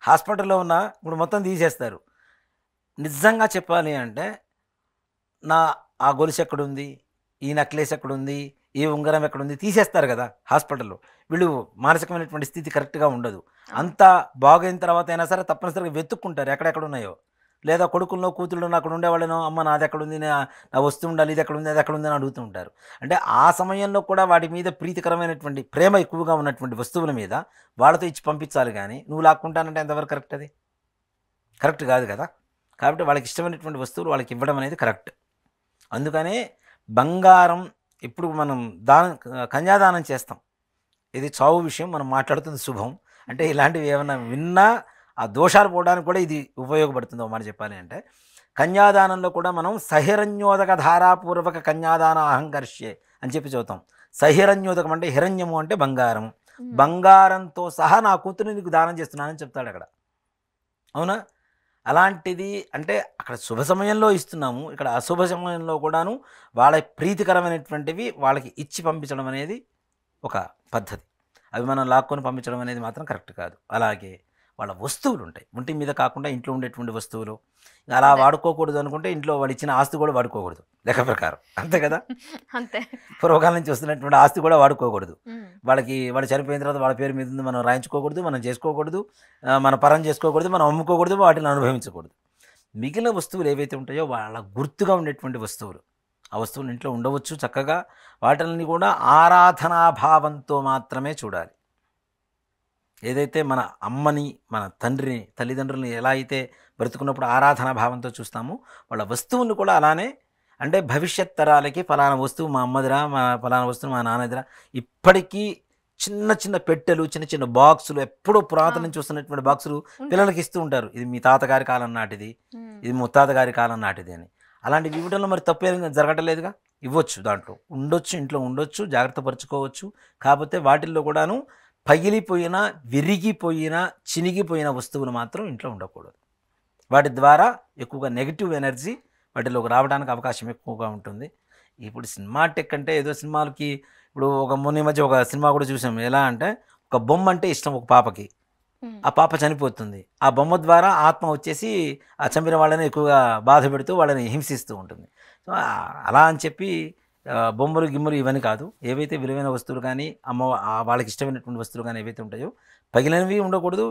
హాస్పిటల్లో ఉన్న ఇప్పుడు మొత్తం తీసేస్తారు. నిజంగా చెప్పాలి అంటే ఆ గొలుసు ఎక్కడుంది, ఈ నెక్లెస్ ఎక్కడుంది, ఈ ఉంగరం ఎక్కడుంది తీసేస్తారు కదా హాస్పిటల్లో. వీళ్ళు మానసికమైనటువంటి స్థితి కరెక్ట్గా ఉండదు. అంతా బాగైన తర్వాత అయినా సరే తప్పనిసరిగా వెతుక్కుంటారు ఎక్కడెక్కడ ఉన్నాయో. లేదా కొడుకుల్లో కూతుళ్ళను అక్కడ ఉండేవాళ్ళను, అమ్మ నాది ఎక్కడుంది, నా వస్తువు ఉండాలి, ఇది ఎక్కడుంది, అది ఎక్కడుంది అని అడుగుతూ ఉంటారు. అంటే ఆ సమయంలో కూడా వాటి మీద ప్రీతికరమైనటువంటి ప్రేమ ఎక్కువగా ఉన్నటువంటి వస్తువుల మీద వాళ్ళతో ఇచ్చి పంపించాలి. కానీ నువ్వు లాక్కుంటానంటే ఎంతవరకు కరెక్ట్? అది కరెక్ట్ కాదు కదా. కాబట్టి వాళ్ళకి ఇష్టమైనటువంటి వస్తువులు వాళ్ళకి ఇవ్వడం అనేది కరెక్ట్. అందుకనే బంగారం ఇప్పుడు మనం కన్యాదానం చేస్తాం. ఇది చావు విషయం మనం మాట్లాడుతుంది శుభం. అంటే ఇలాంటివి ఏమైనా విన్నా ఆ దోషాలు పోవడానికి కూడా ఇది ఉపయోగపడుతుంది. మాట చెప్పాలి అంటే కన్యాదానంలో కూడా మనం సహిరణ్యోదక ధారాపూర్వక కన్యాదాన అహంకర్ష్యే అని చెప్పి చదువుతాం. సహిరణ్యోదకం అంటే హిరణ్యము అంటే బంగారం. బంగారంతో సహా నా కూతురు నీకు దానం చేస్తున్నానని చెప్తాడు అక్కడ. అవునా? అలాంటిది అంటే అక్కడ శుభ సమయంలో ఇస్తున్నాము, ఇక్కడ అశుభ సమయంలో కూడాను వాళ్ళ ప్రీతికరమైనటువంటివి వాళ్ళకి ఇచ్చి పంపించడం అనేది ఒక పద్ధతి. అవి మనం లాక్కొని పంపించడం అనేది మాత్రం కరెక్ట్ కాదు. అలాగే వాళ్ళ వస్తువులు ఉంటాయి, ఒంటి మీద కాకుండా ఇంట్లో ఉండేటువంటి వస్తువులు అలా వాడుకోకూడదు అనుకుంటే ఇంట్లో వాడు ఇచ్చిన ఆస్తి కూడా వాడుకోకూడదు లెక్క ప్రకారం. అంతే కదా, అంతే. పూర్వకాలం నుంచి వస్తున్నటువంటి ఆస్తి కూడా వాడుకోకూడదు. వాడు చనిపోయిన తర్వాత వాళ్ళ పేరు మీద ఉంది మనం రాయించుకోకూడదు, మనం చేసుకోకూడదు, మన పరం చేసుకోకూడదు, మనం అమ్ముకోకూడదు, వాటిని అనుభవించకూడదు. మిగిలిన వస్తువులు ఏవైతే ఉంటాయో వాళ్ళ గుర్తుగా ఉండేటువంటి వస్తువులు, ఆ వస్తువులు ఇంట్లో ఉండవచ్చు చక్కగా. వాటిని కూడా ఆరాధనాభావంతో మాత్రమే చూడాలి. ఏదైతే మన అమ్మని, మన తండ్రిని, తల్లిదండ్రులని ఎలా అయితే బ్రతుకున్నప్పుడు ఆరాధనా భావంతో చూస్తామో వాళ్ళ వస్తువులను కూడా అలానే. అంటే భవిష్యత్ తరాలకి ఫలానా వస్తువు మా అమ్మదిరా, ఫలానా వస్తువు మా నాన్నదిరా. ఇప్పటికీ చిన్న చిన్న పెట్టెలు, చిన్న చిన్న బాక్సులు, ఎప్పుడో పురాతన నుంచి వస్తున్నటువంటి బాక్సులు పిల్లలకి ఇస్తూ ఉంటారు. ఇది మీ తాతగారి కాలం నాటిది, ఇది ముత్తాత గారి కాలం నాటిది అని. అలాంటివి ఇవ్వడంలో మరి తప్పేం జరగట్లేదుగా. ఇవ్వచ్చు, దాంట్లో ఉండొచ్చు, ఇంట్లో ఉండొచ్చు, జాగ్రత్త పరుచుకోవచ్చు. కాకపోతే వాటిల్లో కూడాను పగిలిపోయిన, విరిగిపోయిన, చినిగిపోయిన వస్తువులు మాత్రం ఇంట్లో ఉండకూడదు. వాటి ద్వారా ఎక్కువగా నెగిటివ్ ఎనర్జీ వాటిలోకి రావడానికి అవకాశం ఎక్కువగా ఉంటుంది. ఇప్పుడు సినిమా టెక్ అంటే ఏదో సినిమాలకి, ఇప్పుడు మొన్న మధ్య ఒక సినిమా కూడా చూసాం. ఎలా అంటే ఒక బొమ్మ అంటే ఇష్టం ఒక పాపకి, ఆ పాప చనిపోతుంది. ఆ బొమ్మ ద్వారా ఆత్మ వచ్చేసి ఆ చంపిన వాళ్ళని ఎక్కువగా బాధ పెడుతూ వాళ్ళని హింసిస్తూ ఉంటుంది. సో అలా అని చెప్పి బొమ్మలు గిమ్మలు ఇవన్నీ కాదు. ఏవైతే విలువైన వస్తువులు కానీ వాళ్ళకి ఇష్టమైనటువంటి వస్తువులు కానీ ఏవైతే ఉంటాయో పగిలినవి ఉండకూడదు,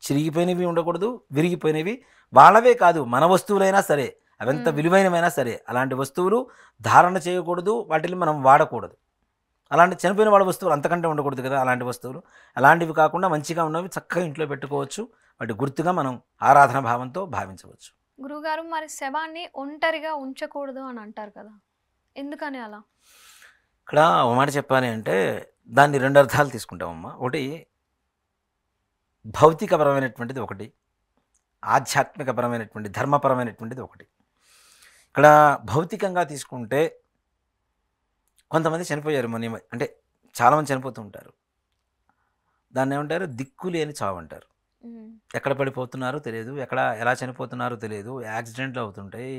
చిరిగిపోయినవి ఉండకూడదు, విరిగిపోయినవి. వాళ్ళవే కాదు, మన వస్తువులైనా సరే, అవెంత విలువైనవైనా సరే అలాంటి వస్తువులు ధారణ చేయకూడదు, వాటిని మనం వాడకూడదు. అలాంటి చనిపోయిన వాళ్ళ వస్తువులు అంతకంటే ఉండకూడదు కదా. అలాంటి వస్తువులు అలాంటివి కాకుండా మంచిగా ఉన్నవి చక్కగా ఇంట్లో పెట్టుకోవచ్చు. వాటి గుర్తుగా మనం ఆరాధన భావంతో భావించవచ్చు. గురుగారు, మరి శవాన్ని ఒంటరిగా ఉంచకూడదు అని అంటారు కదా, ఎందుకని అలా? ఇక్కడ ఒక మాట చెప్పాలి అంటే దాన్ని 2 అర్థాలు తీసుకుంటామమ్మా. ఒకటి భౌతికపరమైనటువంటిది, ఒకటి ఆధ్యాత్మికపరమైనటువంటి ధర్మపరమైనటువంటిది ఒకటి. ఇక్కడ భౌతికంగా తీసుకుంటే కొంతమంది చనిపోయారు అంటే చాలామంది చనిపోతూ ఉంటారు. దాన్ని ఏమంటారు, దిక్కులేని చావు అంటారు. ఎక్కడ పడిపోతున్నారో తెలియదు, ఎలా చనిపోతున్నారో తెలియదు. యాక్సిడెంట్లు అవుతుంటాయి,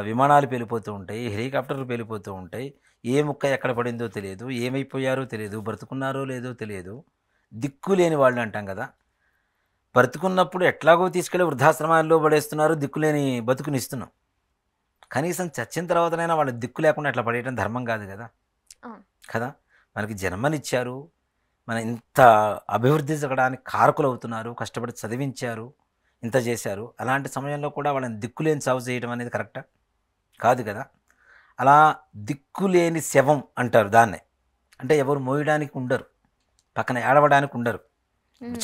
విమానాలు పేలిపోతూ ఉంటాయి, హెలికాప్టర్లు పేలిపోతూ ఉంటాయి. ఏ ముక్క ఎక్కడ పడిందో తెలియదు, ఏమైపోయారో తెలియదు, బ్రతుకున్నారో లేదో తెలియదు. దిక్కులేని వాళ్ళు అంటాం కదా. బ్రతుకున్నప్పుడు ఎట్లాగో తీసుకెళ్ళి వృద్ధాశ్రమాల్లో పడేస్తున్నారు, దిక్కులేని బతుకునిస్తున్నాం. కనీసం చచ్చిన తర్వాతనైనా వాళ్ళ దిక్కు లేకుండా అట్లా పడేయడం ధర్మం కాదు కదా. కదా, మనకి జన్మనిచ్చారు, మన ఇంత అభివృద్ధి జరగడానికి కారకులు అవుతున్నారు, కష్టపడి చదివించారు, ఇంత చేశారు. అలాంటి సమయంలో కూడా వాళ్ళని దిక్కులేని చావు చేయడం అనేది కరెక్టా కాదు కదా. అలా దిక్కులేని శవం అంటారు దాన్నే. అంటే ఎవరు మోయడానికి ఉండరు, పక్కన ఏడవడానికి ఉండరు.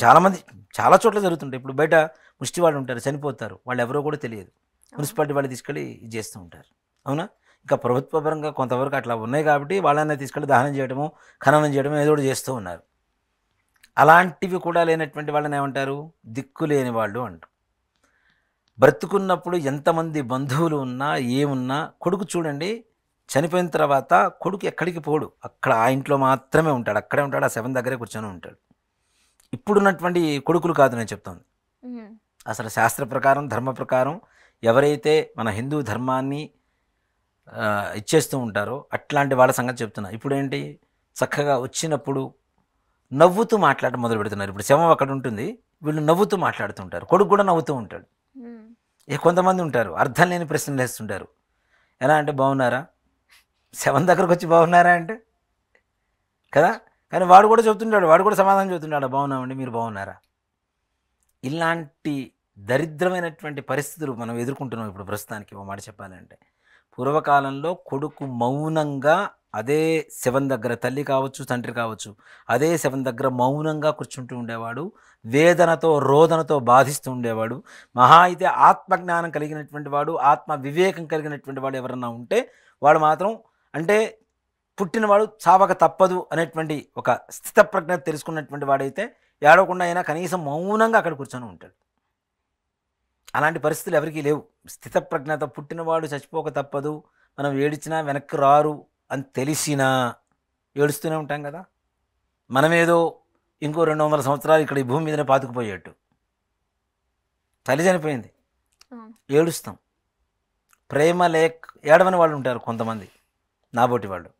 చాలామంది చాలా చోట్ల జరుగుతుంటాయి. ఇప్పుడు బయట ముష్టి వాళ్ళు ఉంటారు, చనిపోతారు, వాళ్ళు ఎవరో కూడా తెలియదు, మున్సిపాలిటీ వాళ్ళు తీసుకెళ్ళి ఇది చేస్తూ ఉంటారు. అవునా? ఇంకా ప్రభుత్వ పరంగా కొంతవరకు అట్లా ఉన్నాయి కాబట్టి వాళ్ళనే తీసుకెళ్ళి దహనం చేయడము, ఖననం చేయడము ఏదో ఒకటి చేస్తూ ఉన్నారు. అలాంటివి కూడా లేనటువంటి వాళ్ళని ఏమంటారు, దిక్కు లేని వాళ్ళు అంటారు. బ్రతుకున్నప్పుడు ఎంతమంది బంధువులు ఉన్నా ఏమున్నా, కొడుకు చూడండి చనిపోయిన తర్వాత కొడుకు ఎక్కడికి పోడు, అక్కడ ఆ ఇంట్లో మాత్రమే ఉంటాడు, అక్కడే ఉంటాడు, ఆ శవం దగ్గరే కూర్చొని ఉంటాడు. ఇప్పుడున్నటువంటి కొడుకులు కాదు నేను చెప్తాను. అసలు శాస్త్ర ప్రకారం, ధర్మ ప్రకారం ఎవరైతే మన హిందూ ధర్మాన్ని ఇచ్చేస్తూ ఉంటారో అట్లాంటి వాళ్ళ సంగతి చెప్తున్నా. ఇప్పుడు ఏంటి, చక్కగా వచ్చినప్పుడు నవ్వుతూ మాట్లాడటం మొదలు పెడుతున్నారు. ఇప్పుడు శవం అక్కడ ఉంటుంది, వీళ్ళు నవ్వుతూ మాట్లాడుతుంటారు, కొడుకు కూడా నవ్వుతూ ఉంటాడు. కొంతమంది ఉంటారు అర్థం లేని ప్రశ్నలు వేస్తుంటారు. ఎలా అంటే, బాగున్నారా, శవం దగ్గరకు వచ్చి బాగున్నారా అంటే కదా. కానీ వాడు కూడా చెబుతుంటాడు, వాడు కూడా సమాధానం చెబుతుంటాడు, బాగున్నామండి, మీరు బాగున్నారా. ఇలాంటి దరిద్రమైనటువంటి పరిస్థితులు మనం ఎదుర్కొంటున్నాం ఇప్పుడు ప్రస్తుతానికి. ఓ మాట చెప్పాలంటే, పూర్వకాలంలో కొడుకు మౌనంగా అదే శవం దగ్గర, తల్లి కావచ్చు తండ్రి కావచ్చు, అదే శవం దగ్గర మౌనంగా కూర్చుంటూ ఉండేవాడు, వేదనతో రోదనతో బాధిస్తూ ఉండేవాడు. మహా అయితే ఆత్మజ్ఞానం కలిగినటువంటి వాడు, ఆత్మ వివేకం కలిగినటువంటి వాడు ఎవరన్నా ఉంటే వాడు మాత్రం, అంటే పుట్టినవాడు చావక తప్పదు అనేటువంటి ఒక స్థితప్రజ్ఞ తెలుసుకున్నటువంటి వాడైతే ఏడవకుండా అయినా కనీసం మౌనంగా అక్కడ కూర్చొని ఉంటాడు. అలాంటి పరిస్థితులు ఎవరికీ లేవు. స్థితప్రజ్ఞత పుట్టినవాడు చచ్చిపోక తప్పదు, మనం ఏడిచినా వెనక్కి రారు అని తెలిసినా ఏడుస్తూనే ఉంటాం కదా. మనమేదో ఇంకో 200 సంవత్సరాలు ఇక్కడ ఈ భూమి మీదనే పాతుకుపోయేట్టు. తల్లి చనిపోయింది, ఏడుస్తాం. ప్రేమ ఏడవని వాళ్ళు ఉంటారు కొంతమంది, నాబోటి వాళ్ళు.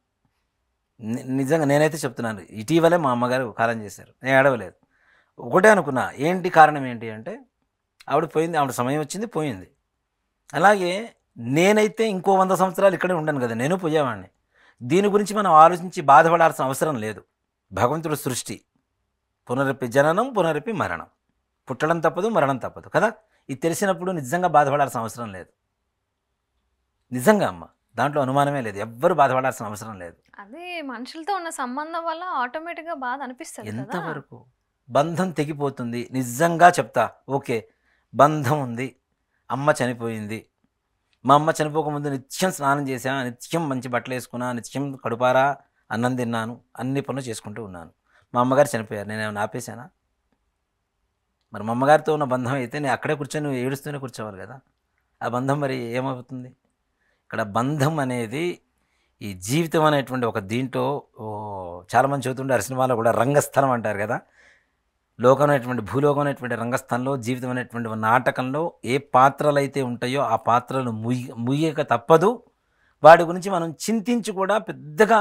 నిజంగా నేనైతే చెప్తున్నాను, ఇటీవలే మా అమ్మగారు కాలం చేశారు, నేను ఏడవలేదు. ఒకటే అనుకున్నా, ఏంటి కారణం ఏంటి అంటే, ఆవిడ పోయింది, ఆవిడ సమయం వచ్చింది, పోయింది. అలాగే నేనైతే ఇంకో 100 సంవత్సరాలు ఇక్కడే ఉండను కదా, నేను పోయేవాడిని. దీని గురించి మనం ఆలోచించి బాధపడాల్సిన అవసరం లేదు. భగవంతుడు సృష్టి, పునరపి జననం పునరపి మరణం, పుట్టడం తప్పదు మరణం తప్పదు కదా. ఇది తెలిసినప్పుడు నిజంగా బాధపడాల్సిన అవసరం లేదు. నిజంగా అమ్మ, దాంట్లో అనుమానమే లేదు, ఎవ్వరు బాధపడాల్సిన అవసరం లేదు. అదే మనుషులతో ఉన్న సంబంధం వల్ల ఆటోమేటిక్గా బాధ అనిపిస్తుంది. ఎంతవరకు బంధం తెగిపోతుంది. నిజంగా చెప్తా, ఓకే బంధం ఉంది, అమ్మ చనిపోయింది, మా అమ్మ చనిపోకముందు నిత్యం స్నానం చేశా, నిత్యం మంచి బట్టలు వేసుకున్నా, నిత్యం కడుపారా అన్నం తిన్నాను, అన్ని పనులు చేసుకుంటూ ఉన్నాను. మా అమ్మగారు చనిపోయారు, నేనేమైనా ఆపేశానా? మరి మా అమ్మగారితో ఉన్న బంధం అయితే నేను అక్కడే కూర్చొని ఏడుస్తూనే కూర్చోవాలి కదా. ఆ బంధం మరి ఏమవుతుంది? ఇక్కడ బంధం అనేది ఈ జీవితం అనేటువంటి ఒక దీంట్లో చాలామంది చెబుతుంటారు, సినిమాలో కూడా రంగస్థలం అంటారు కదా. లోకం అనేటువంటి, భూలోకం అనేటువంటి రంగస్థలంలో, జీవితం అనేటువంటి నాటకంలో ఏ పాత్రలు అయితే ఉంటాయో ఆ పాత్రలు ముయ్యక తప్పదు. వాటి గురించి మనం చింతించి కూడా పెద్దగా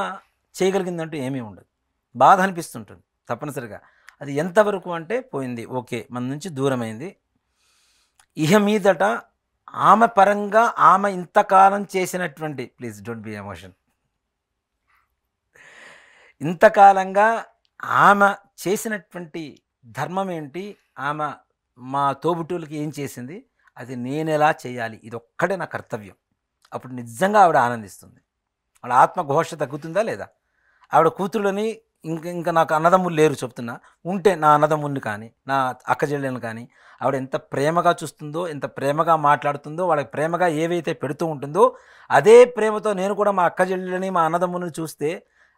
చేయగలిగిందంటూ ఏమీ ఉండదు. బాధ అనిపిస్తుంటుంది తప్పనిసరిగా. అది ఎంతవరకు అంటే, పోయింది, ఓకే మన నుంచి దూరమైంది, ఇహ మీదట ఆమె పరంగా ఆమె ఇంతకాలం చేసినటువంటి, ప్లీజ్ డోంట్ బీ ఎమోషన్, ఇంతకాలంగా ఆమె చేసినటువంటి ధర్మం ఏంటి, ఆమె మా తోబుట్టువులకి ఏం చేసింది, అది నేను ఎలా చేయాలి, ఇది ఒక్కటే నా కర్తవ్యం. అప్పుడు నిజంగా ఆవిడ ఆనందిస్తుంది. ఆవిడ ఆత్మఘోష తగ్గుతుందా లేదా? ఆవిడ కూతురులని ఇంకా నాకు అన్నదమ్ములు లేరు చెప్తున్నా, ఉంటే నా అన్నదమ్ముల్ని కానీ నా అక్కచెల్లెలను కానీ ఆవిడ ఎంత ప్రేమగా చూస్తుందో, ఎంత ప్రేమగా మాట్లాడుతుందో, వాళ్ళకి ప్రేమగా ఏవైతే పెడుతూ ఉంటుందో అదే ప్రేమతో నేను కూడా మా అక్కచెల్లెలని మా అన్నదమ్ములని చూస్తే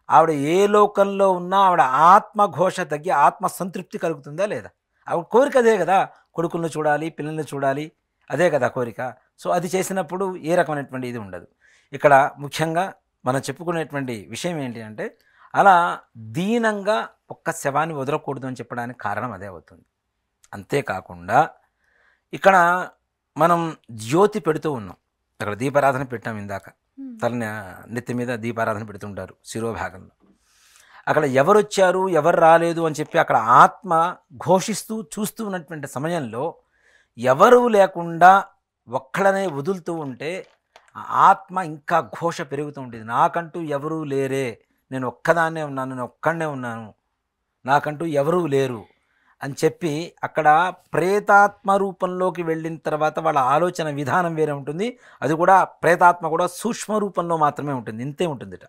ఆవిడ ఏ లోకంలో ఉన్నా ఆవిడ ఆత్మఘోష తగ్గి ఆత్మ సంతృప్తి కలుగుతుందా లేదా? ఆవిడ కోరిక అదే కదా, కొడుకులను చూడాలి, పిల్లల్ని చూడాలి, అదే కదా కోరిక. సో అది చేసినప్పుడు ఏ రకమైనటువంటి ఇది ఉండదు. ఇక్కడ ముఖ్యంగా మనం చెప్పుకునేటువంటి విషయం ఏంటి అంటే, అలా దీనంగా ఒక్క శవాన్ని వదలకూడదు అని చెప్పడానికి కారణం అదే అవుతుంది. అంతేకాకుండా ఇక్కడ మనం జ్యోతి పెడుతూ ఉన్నాం. అక్కడ దీపారాధన పెట్టాం ఇందాక. తల నెత్తి మీద దీపారాధన పెడుతుంటారు శిరోభాగంలో. అక్కడ ఎవరొచ్చారు ఎవరు రాలేదు అని చెప్పి అక్కడ ఆత్మ ఘోషిస్తూ చూస్తూ ఉన్నటువంటి సమయంలో ఎవరు లేకుండా ఒక్కడనే వదులుతూ ఉంటే ఆ ఆత్మ ఇంకా ఘోష పెరుగుతూ ఉంటుంది. నాకంటూ ఎవరూ లేరే, నేను ఒక్కదాన్నే ఉన్నాను, నేను ఒక్కడనే ఉన్నాను, నాకంటూ ఎవరూ లేరు అని చెప్పి అక్కడ ప్రేతాత్మ రూపంలోకి వెళ్ళిన తర్వాత వాళ్ళ ఆలోచన విధానం వేరే ఉంటుంది. అది కూడా ప్రేతాత్మ కూడా సూక్ష్మ రూపంలో మాత్రమే ఉంటుంది, ఇంతే ఉంటుందిట,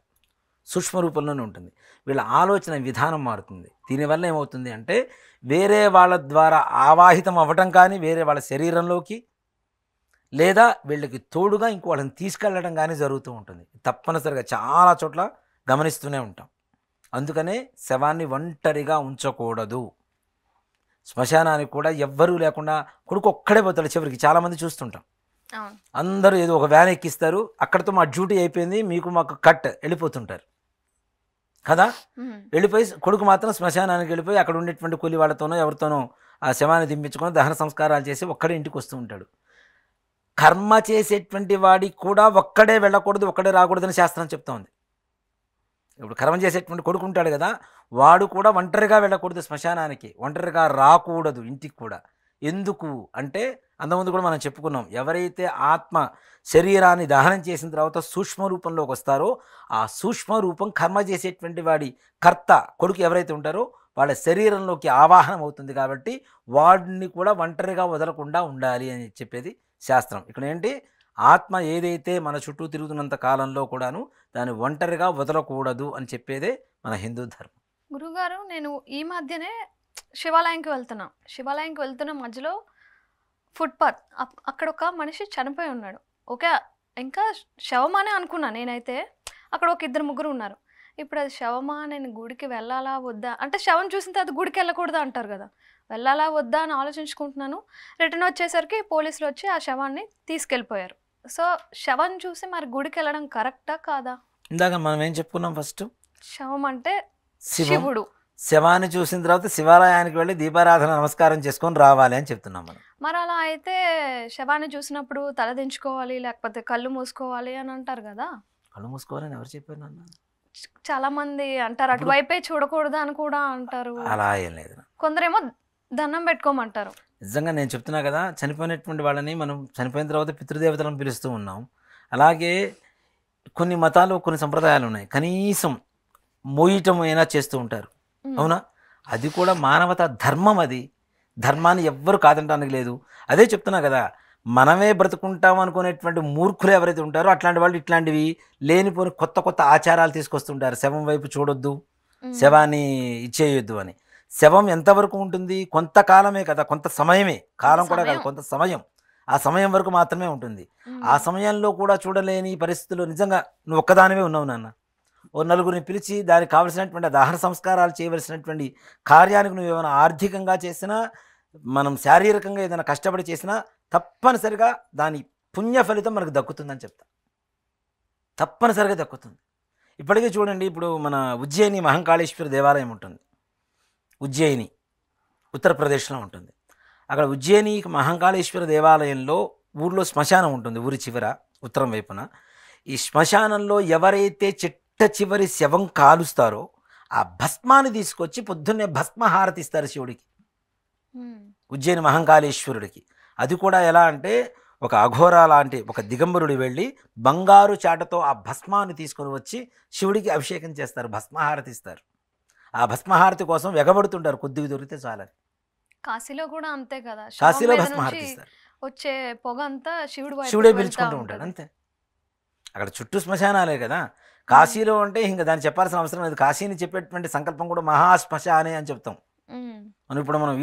సూక్ష్మ రూపంలోనే ఉంటుంది. వీళ్ళ ఆలోచన విధానం మారుతుంది. దీనివల్ల ఏమవుతుంది అంటే వేరే వాళ్ళ ద్వారా ఆవాహితం అవ్వటం కానీ, వేరే వాళ్ళ శరీరంలోకి లేదా వీళ్ళకి తోడుగా ఇంకో వాళ్ళని తీసుకెళ్ళడం కానీ జరుగుతూ ఉంటుంది. తప్పనిసరిగా చాలా చోట్ల గమనిస్తూనే ఉంటాం. అందుకనే శవాన్ని ఒంటరిగా ఉంచకూడదు. శ్మశానానికి కూడా ఎవ్వరూ లేకుండా కొడుకు ఒక్కడే పోతాడు చివరికి. చాలామంది చూస్తుంటాం, అందరూ ఏదో ఒక వ్యాన్ ఎక్కిస్తారు, అక్కడితో మా డ్యూటీ అయిపోయింది, మీకు మాకు కట్, వెళ్ళిపోతుంటారు కదా. వెళ్ళిపోయి కొడుకు మాత్రం శ్మశానానికి వెళ్ళిపోయి అక్కడ ఉండేటువంటి కూలి వాళ్ళతోనో ఎవరితోనో ఆ శవాన్ని దింపించుకొని దహన సంస్కారాలు చేసి ఒక్కడే ఇంటికి వస్తూ ఉంటాడు. కర్మ చేసేటువంటి వాడికి కూడా ఒక్కడే వెళ్ళకూడదు, ఒక్కడే రాకూడదని శాస్త్రం చెప్తా ఉంది. ఇప్పుడు కర్మ చేసేటువంటి కొడుకు ఉంటాడు కదా, వాడు కూడా ఒంటరిగా వెళ్ళకూడదు శ్మశానానికి, ఒంటరిగా రాకూడదు ఇంటికి కూడా. ఎందుకు అంటే అంతకుముందు కూడా మనం చెప్పుకున్నాం, ఎవరైతే ఆత్మ శరీరాన్ని దహనం చేసిన తర్వాత సూక్ష్మ రూపంలోకి వస్తారో ఆ సూక్ష్మ రూపం కర్మ చేసేటువంటి వాడి కర్త కొడుకు ఎవరైతే ఉంటారో వాళ్ళ శరీరంలోకి ఆవాహనం అవుతుంది. కాబట్టి వాడిని కూడా ఒంటరిగా వదలకుండా ఉండాలి అని చెప్పేది శాస్త్రం. ఇక్కడ ఏంటి, ఆత్మ ఏదైతే మన చుట్టూ తిరుగుతున్నంత కాలంలో కూడాను దాన్ని ఒంటరిగా వదలకూడదు అని చెప్పేదే మన హిందూ ధర్మం. గురుగారు, నేను ఈ మధ్యనే శివాలయంకి వెళ్తున్న మధ్యలో ఫుట్పాత్ అక్కడ ఒక మనిషి చనిపోయి ఉన్నాడు. ఓకే, ఇంకా శవమానే అనుకున్నా నేనైతే. అక్కడ ఒక 2-3 ఉన్నారు. ఇప్పుడు అది శవమా, నేను గుడికి వెళ్ళాలా వద్దా అంటే, శవం చూసిన తర్వాత గుడికి వెళ్ళకూడదు అంటారు కదా, వెళ్ళాలా వద్దా అని ఆలోచించుకుంటున్నాను. రిటర్న్ వచ్చేసరికి పోలీసులు వచ్చి ఆ శవాన్ని తీసుకెళ్ళిపోయారు. సో శవం చూసి మరి గుడికి వెళ్ళడం కరెక్టా కాదా? ఇందాక మనం ఏం చెప్పుకున్నాం, ఫస్ట్ శవం అంటే శివుడు. శవాన్ని చూసిన తర్వాత శివాలయానికి వెళ్ళి దీపారాధన నమస్కారం చేసుకొని రావాలి అని చెప్తున్నాం మనం. మరి అలా అయితే శవాన్ని చూసినప్పుడు తల దించుకోవాలి, లేకపోతే కళ్ళు మూసుకోవాలి అని అంటారు కదా. కళ్ళు మూసుకోవాలని ఎవరు చెప్పారు నాన్న? చాలా మంది అంటారు, అటువైపే చూడకూడదు అని కూడా అంటారు. అలా ఏం లేదు. కొందరేమో దండం పెట్టుకోమంటారు. నిజంగా నేను చెప్తున్నా కదా, చనిపోయినటువంటి వాళ్ళని మనం చనిపోయిన తర్వాత పితృదేవతలను పిలుస్తూ ఉన్నాం. అలాగే కొన్ని మతాలు కొన్ని సంప్రదాయాలు ఉన్నాయి, కనీసం మోయటం అయినా చేస్తూ ఉంటారు, అవునా? అది కూడా మానవత ధర్మం. అది ధర్మాన్ని ఎవ్వరు కాదంటానికి లేదు. అదే చెప్తున్నా కదా, మనమే బ్రతుకుంటాం అనుకునేటువంటి మూర్ఖులు ఎవరైతే ఉంటారో అట్లాంటి వాళ్ళు ఇట్లాంటివి లేనిపోని కొత్త కొత్త ఆచారాలు తీసుకొస్తుంటారు. శవం వైపు చూడొద్దు, శవాన్ని ఇచ్చేయొద్దు అని. శవం ఎంతవరకు ఉంటుంది? కొంతకాలమే కదా, కొంత సమయమే, కాలం కూడా కాదు, కొంత సమయం. ఆ సమయం వరకు మాత్రమే ఉంటుంది. ఆ సమయంలో కూడా చూడలేని పరిస్థితుల్లో నిజంగా నువ్వు ఒక్కదానివే ఉన్నావు నాన్న, ఓ నలుగురిని పిలిచి దానికి కావలసినటువంటి దహన సంస్కారాలు చేయవలసినటువంటి కార్యానికి నువ్వు ఏమైనా ఆర్థికంగా చేసినా, మనం శారీరకంగా ఏదైనా కష్టపడి చేసినా తప్పనిసరిగా దాని పుణ్య ఫలితం మనకు దక్కుతుందని చెప్తా, తప్పనిసరిగా దక్కుతుంది. ఇప్పటికీ చూడండి, ఇప్పుడు మన ఉజ్జయిని మహంకాళేశ్వర దేవాలయం ఉంటుంది. ఉజ్జయిని ఉత్తరప్రదేశ్లో ఉంటుంది. అక్కడ ఉజ్జయిని మహంకాళేశ్వర దేవాలయంలో ఊర్లో శ్మశానం ఉంటుంది, ఊరి చివర ఉత్తరం వైపున. ఈ శ్మశానంలో ఎవరైతే చిట్ట చివరి శవం కాలుస్తారో ఆ భస్మాన్ని తీసుకొచ్చి పొద్దున్నే భస్మహారతి ఇస్తారు శివుడికి, ఉజ్జయిని మహంకాళేశ్వరుడికి. అది కూడా ఎలా అంటే, ఒక అఘోరా లాంటి ఒక దిగంబరుడు వెళ్ళి బంగారు చాటతో ఆ భస్మాన్ని తీసుకొని వచ్చి శివుడికి అభిషేకం చేస్తారు, భస్మహారతి ఇస్తారు. ఆ భస్మహారతి కోసం ఎగబడుతుంటారు, కొద్దిగా దొరికితే చాలని. కాశీలో కూడా అంతే కదా, కాశీలో భస్మహారతి ఇస్తారు. వచ్చే పొగ అంతా శివుడే పిలుచుకుంటూ ఉంటాడు అంతే. అక్కడ చుట్టూ శ్మశానాలే కదా. కాశీలో అంటే ఇంకా దాన్ని చెప్పాల్సిన అవసరం లేదు. కాశీని చెప్పేటువంటి సంకల్పం కూడా మహాశ్మశానే అని చెప్తాం మనం. ఇప్పుడు మనం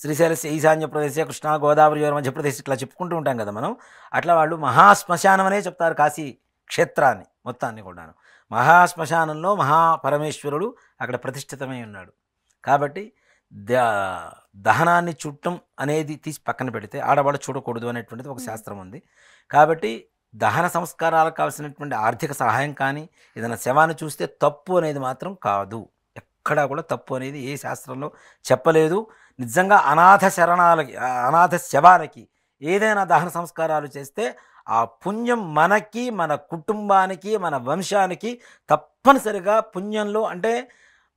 శ్రీశైల ఈశాన్య ప్రదేశ్, కృష్ణా గోదావరి మధ్యప్రదేశ్ ఇట్లా చెప్పుకుంటూ ఉంటాం కదా మనం. అట్లా వాళ్ళు మహాశ్మశానం అనే చెప్తారు కాశీ క్షేత్రాన్ని మొత్తాన్ని కూడాను. మహాశ్మశానంలో మహాపరమేశ్వరుడు అక్కడ ప్రతిష్ఠితమై ఉన్నాడు. కాబట్టి దహనాన్ని చుట్టం అనేది తీసి పక్కన పెడితే ఆడవాళ్ళు చూడకూడదు అనేటువంటిది ఒక శాస్త్రం ఉంది. కాబట్టి దహన సంస్కారాలకు కావాల్సినటువంటి ఆర్థిక సహాయం కానీ ఏదైనా శవాన్ని చూస్తే తప్పు అనేది మాత్రం కాదు. ఎక్కడా కూడా తప్పు అనేది ఏ శాస్త్రంలో చెప్పలేదు. నిజంగా అనాథ శవాలకి ఏదైనా దహన సంస్కారాలు చేస్తే ఆ పుణ్యం మనకి, మన కుటుంబానికి, మన వంశానికి తప్పనిసరిగా పుణ్యంలో అంటే